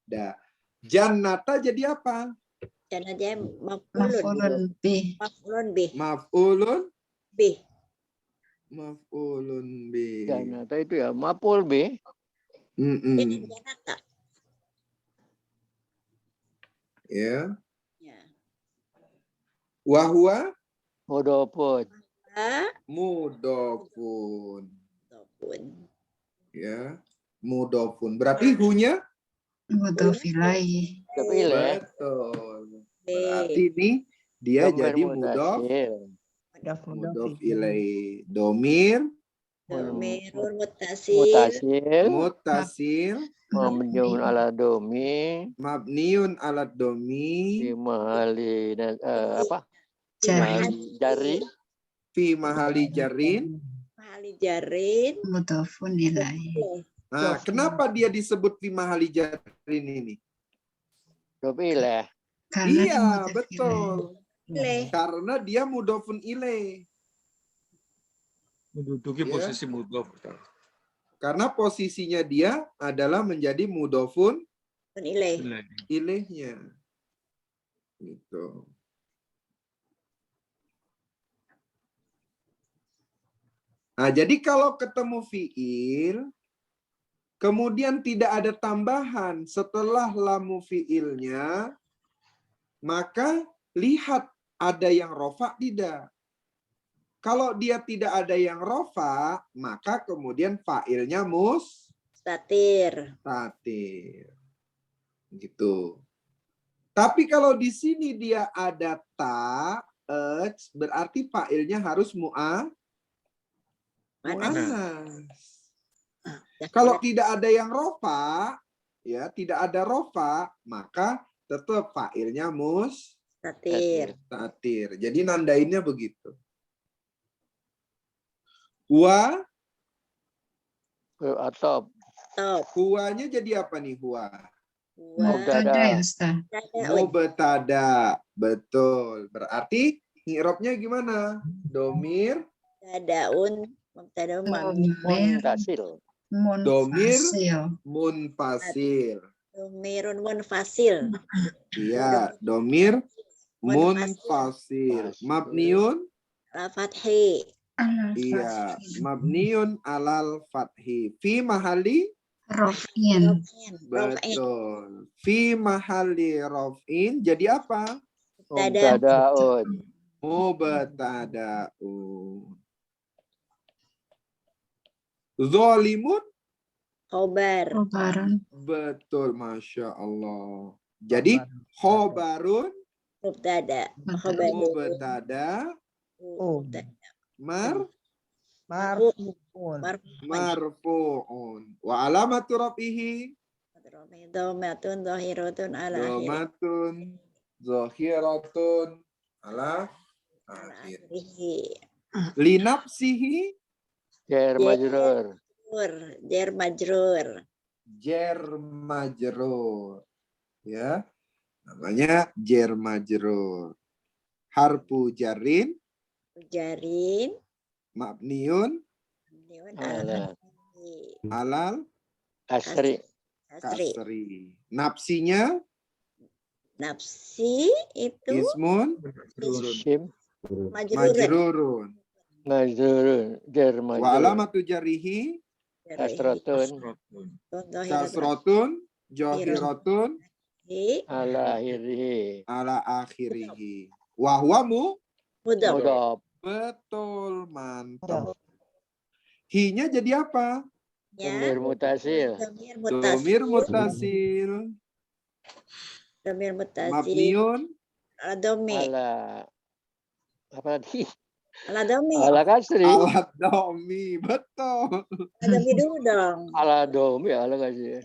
Dah. Jannata jadi apa?
Karena dia
Maf'ulun bih.
maf'ulun bih.
Maf'ulun
Bih.
maf'ulun bi.
Janata itu ya mapul B.
Dengan janata.
Ya.
Ya.
Wahwa
Modopun.
mudofun.
Ataupun.
Ya. Mudofun. Berarti hunya
Mudhof ilaih.
Kepilih.
betul.
B.
Berarti ini dia jadi mudof
Mutasil.
mudof ilai. Domir
Domirun mutasil.
Mutasil.
mutasil
Mabniun ala domi.
mabniun alat
Di
domi
mahali apa?
Jari.
Jari.
fi mahali jarin.
Mahali jarin.
Mudhofun ilaih.
Nah, kenapa dia disebut fi mahali jarin ini?
Kepilih.
Karena
Iya,
dia mudhof
betul.
Ilaih.
Karena dia mudofun ilai.
Menduduki
Ya.
posisi mudhof.
Karena posisinya dia adalah menjadi mudofun
Pun ilaih.
ilaihnya. Gitu. Nah, jadi kalau ketemu fiil, kemudian tidak ada tambahan setelah lamu fiilnya, maka lihat ada yang rofa tidak. Kalau dia tidak ada yang rofa, maka kemudian fa'ilnya
Mustatir.
mustatir. Gitu. Tapi kalau di sini dia ada ta, berarti fa'ilnya harus mu'annas. Kalau tidak ada yang rofa, ya tidak ada rofa, maka tetap fa'ilnya
Mustatir.
mustatir. Jadi nandainnya begitu. Huwa,
Atop.
Top.
huwanya jadi apa nih huwa?
Mubtada ya Ustaz.
Mubtada. Betul. Berarti i'rabnya gimana? Domir,
Mubtadaun. Mubtadaun mabni.
Muntasil.
Munfasil.
munfasil.
Domirun munfasil.
Iya, domir munfasil. Mabniun,
Al-Fathi.
iya, mabniun alal fathi. Fi mahali,
Rof'in.
betul. Fi mahali raf'in, jadi apa?
Mubtadaun.
Mubtadaun. Zalimun,
Khobar.
Khobaran.
betul, Masya Allah. Jadi, khobarun,
Mubtada. Khobar.
mubtada,
Marfu'un.
marfu'un. Wa alamatu rafihi,
Domatun zahiratun ala akhir.
domatun, zahiratun, ala akhir.
Akhirih.
Linafsihi,
Jar majrur.
Jar majrur.
Jar majrur. Ya. Namanya jar majrur. Harfu jarin
Jarin.
mabniun
Ala.
alal
Asri.
Asri.
kasri. Nafsinya
Nafsi itu
ismun
Sim.
majrurun.
majrurun.
Majrurun. Jar
Wa
majrur.
alamatu jarihi
Kasratun.
kasrotun jahiratun
Ala akhirih.
ala akhirihi. Wa huwa
Mudhaf.
Mudhaf.
betul, mantap. Hi-nya jadi apa?
Domir mutasil.
Domir
Domir
mutasil.
mutasil.
Domir mutasil.
Mabniun
Ala domi.
Ala. Apa tadi?
Ala domi.
Ala kasri.
alat domi. Betul.
Ala domi dulu dong.
Ala domi. Ala kasri.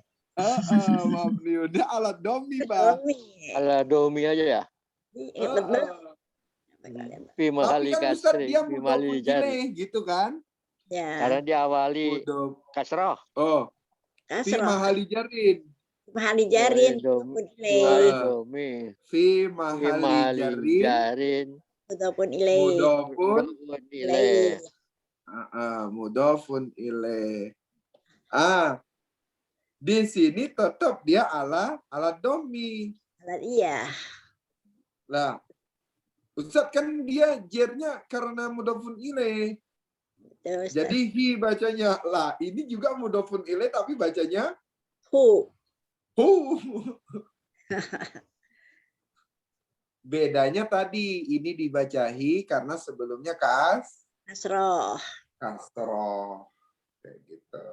Mabniunnya alat domi, Bang.
Domi.
Ala domi aja ya.
Betul.
Fi
Tapi
mahali
kan Ustaz
kasri.
dia
Fi
mudhofun
mahali jari.
ilaih gitu kan?
Ya.
Karena diawali
Mudhof.
kasroh.
Oh, fi
Kasroh.
mahali jarin.
Mahali jarin.
Domi.
Ilaih.
Domi.
Fi
Fi
mahali
mahali
jarin.
jarin.
Mudhafun ilaih.
Mudhofun
Ilaih.
mudhofun ilaih. Di sini tetap dia ala domi.
Ala iya.
Lah, Ustaz kan dia jernya karena mudhofun ilaih.
Betul, Ustaz.
Jadi hi bacanya. Lah, ini juga mudhofun ilaih tapi bacanya
Hu.
hu. Bedanya tadi ini dibaca hi karena sebelumnya
Kasroh.
kasroh. Kayak gitu.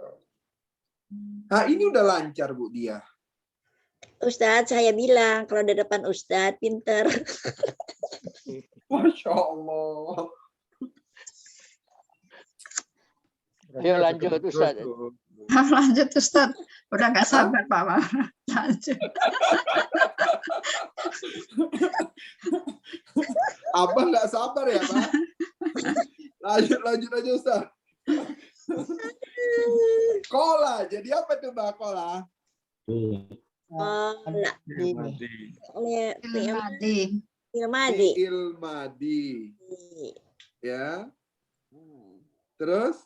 Nah, ini udah lancar, Bu, dia.
Ustadz, saya bilang kalau di depan Ustadz pinter.
Masya Allah.
Ayo lanjut Ustaz.
Lanjut Ustaz. Udah nggak sabar Pak Mama. Lanjut.
Abang nggak sabar ya, Pak? Lanjut aja, Ustaz. Kola, jadi apa tuh, Mbak Kola?
Kola.
Ilmadi.
Ilmadi.
Ilmadi. Ya. Terus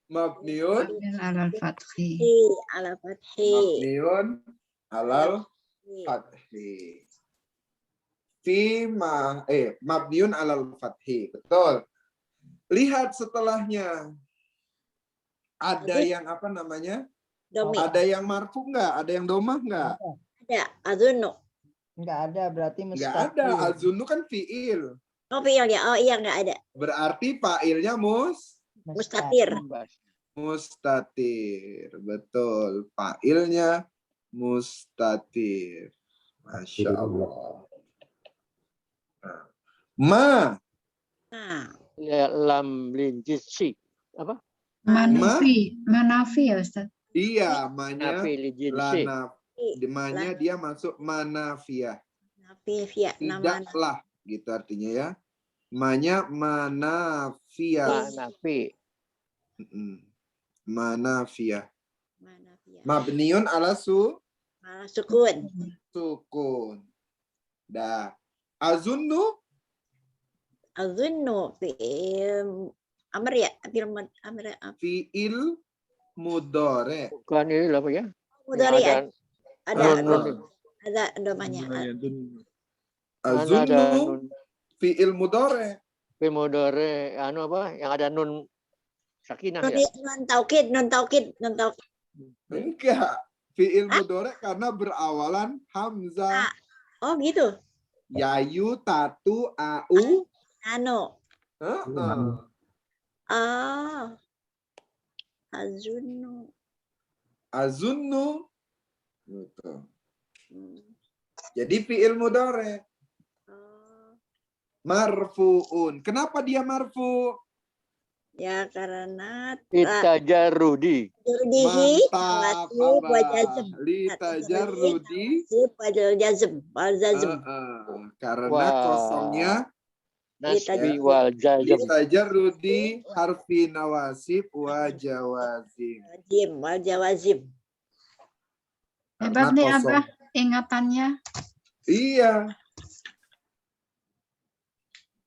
mabniun
Alal fathi.
Ala fathi.
mabniun alal fathi. Mabniun alal fathi. Betul. Lihat setelahnya. Ada yang apa namanya?
Domi.
Ada yang marfu nggak? Ada yang domah nggak?
Ada. Azunu.
Nggak ada, berarti
Nggak
mustaqil.
ada. Azunu kan fiil.
Oh, fiil ya. Oh iya, nggak ada.
Berarti fa'ilnya
Mustatir.
mustatir. Betul. Fa'ilnya mustatir. Masya Allah. Ma.
Nah,
Ya, lam linjisi. Apa?
Manafi ya Ustaz.
Iya, manya
Nafi lijinsi.
lana. Dimanya dia masuk manafiyah.
Nafiyah. Nama
Tidaklah. Gitu artinya ya. Manya manafiyah.
Nafi.
Manafiyah.
Manafiyah.
Mabniun ala
Sukun.
sukun. Dah. Azunnu
Azunu fiil amr ya. Fiil amr.
fi'il mudhari.
Bukan ini apa ya?
Mudhari ya. Ada.
Nun.
Ada domanya.
Azunnu fi'il mudhari.
Pemodore anu apa? Yang ada nun sakinah ya.
Non taukid.
Enggak. Fi'il mudhari karena berawalan hamzah.
Oh gitu.
Yayu, tatu, au.
Anu.
Heeh.
Azunu.
Azunnu. Gitu. Jadi fi'il mudhari. Marfu'un. Kenapa dia marfu?
Ya karena
Itajarrudi.
Jurdihi.
Mantap,
Buat
Abah.
jazm.
Litajarrudi.
Padal jazm.
Karena
Wah.
kosongnya
nasbi wal jazm.
Litajarrudi harfi nawasib wa jawazim.
Wajim, wal jawazim.
Hebat
Karena
nih
kosong.
Abah ingatannya.
Iya.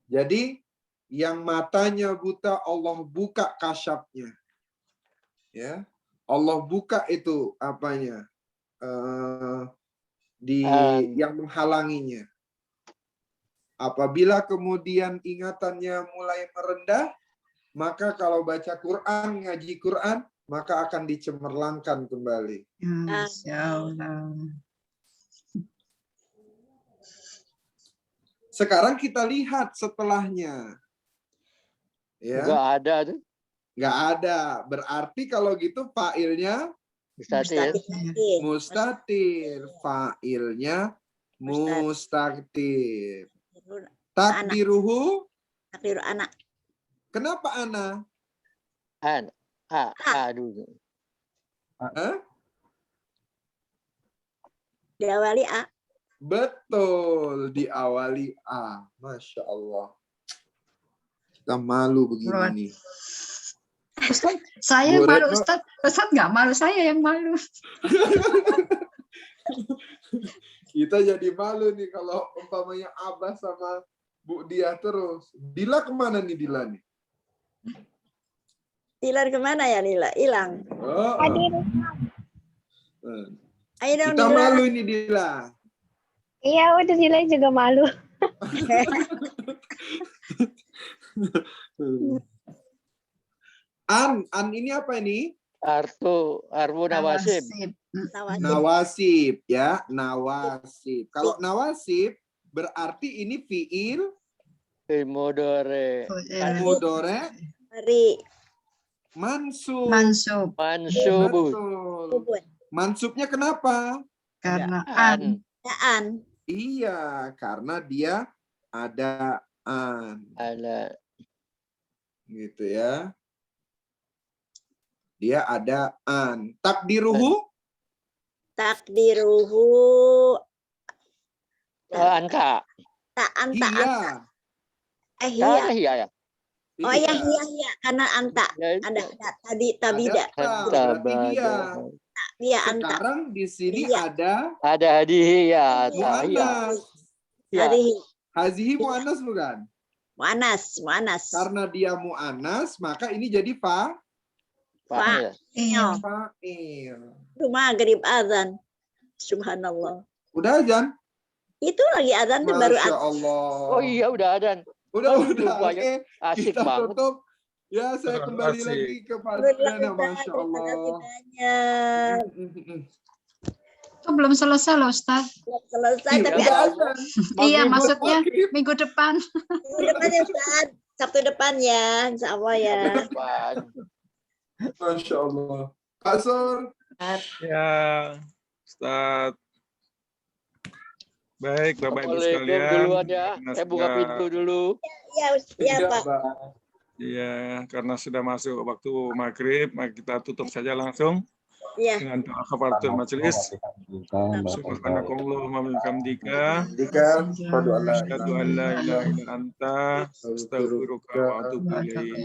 Jadi yang matanya buta Allah buka kasyafnya. Ya. Allah buka itu apanya? Yang menghalanginya. Apabila kemudian ingatannya mulai merendah, maka kalau baca Quran, ngaji Quran, maka akan dicemerlangkan kembali.
Masya Allah.
Sekarang kita lihat setelahnya. Ya.
Enggak ada tuh.
Nggak ada. Berarti kalau gitu fa'ilnya
Mustatir.
mustatir. Fa'ilnya mustatir. Takdiruhu.
Takdiru anak.
Kenapa ana?
Dulu.
Hah?
Diawali A.
Betul, diawali A. Masya Allah. Kita malu begini.
Ustaz, saya
Bu
malu
Retno.
Ustaz. Ustaz nggak malu, saya yang malu.
Kita jadi malu nih kalau umpamanya Abah sama Bu Dia terus. Dila kemana nih Dila nih?
Dilan kemana ya Nila? Hilang.
Oh,
Ayo dong
kita
Dilan.
malu ini Dila.
Iya, udah nilai juga malu.
An ini apa ini?
Arfu nawasib.
Nawasib ya, nawasib. Kalau nawasib berarti ini fiil
Mudore.
mudore
Hari.
mansub.
Mansub.
Mansubun.
Betul. Mansubnya kenapa?
Karena
An.
An.
Iya, karena dia ada an.
Ala.
Gitu ya. Dia ada an. Takdiruhu?
Takdiruhu.
Anta.
Tak anta.
Iya.
Hiya.
Iya ya.
Oh ya hiya. Karena anta.
Ya, itu.
Ada tabida.
Ada, berarti dia.
Dia anta.
Sekarang di sini
Iya.
ada
Hadiah.
mu'annas.
Ya.
Hari.
Hazihi mu'annas bukan?
Mu'anas.
Karena dia mu'annas, maka ini jadi
Pak.
iya.
fa'il.
Itu maghrib azan. Subhanallah.
Udah ajan?
Itu lagi azan tuh baru
Masya
azan.
Allah.
Oh iya udah ada.
Udah.
lupa ya.
Oke,
Asik
kita
banget.
tutup. Ya, saya kembali
Asik.
lagi ke Pak
Alhamdulillah,
Dana.
Ustaz.
Masya
Terima kasih
Allah.
banyak.
Itu belum selesai loh Ustaz.
Belum selesai
Ih,
tapi
udah
ada
azan.
Iya,
Maghrib,
maksudnya
maghrib.
minggu depan.
minggu depan ya Ustaz. Sabtu depan ya, insya Allah ya.
Depan.
Masya Allah. Pak Sur.
Ya, Ustaz. Baik, Bapak Ibu
Assalamualaikum
sekalian.
duluan ya.
Karena
Saya buka
sudah-
pintu dulu.
Ya, ya Pak.
Iya, karena sudah masuk waktu maghrib, maka kita tutup saja langsung
Ya.
dengan doa kafaratul majelis. Subhanakallahumma wa bihamdika,
Jika pada Allah.
asyhadu an la ilaha illa anta, astaghfiruka wa atubu ilaik.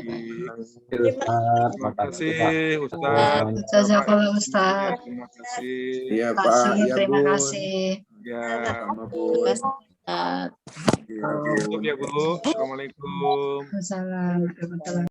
Terima kasih Ustaz.
Jazakallah Ustaz.
Terima kasih.
Iya
Pak
Pak.
Sur,
Ya
terima
Bun.
kasih.
Ya,
Sama Bu.
Ustaz.
Ya, Bu.
tutup ya Bu. Assalamualaikum.
Assalamualaikum warahmatullahi wabarakatuh.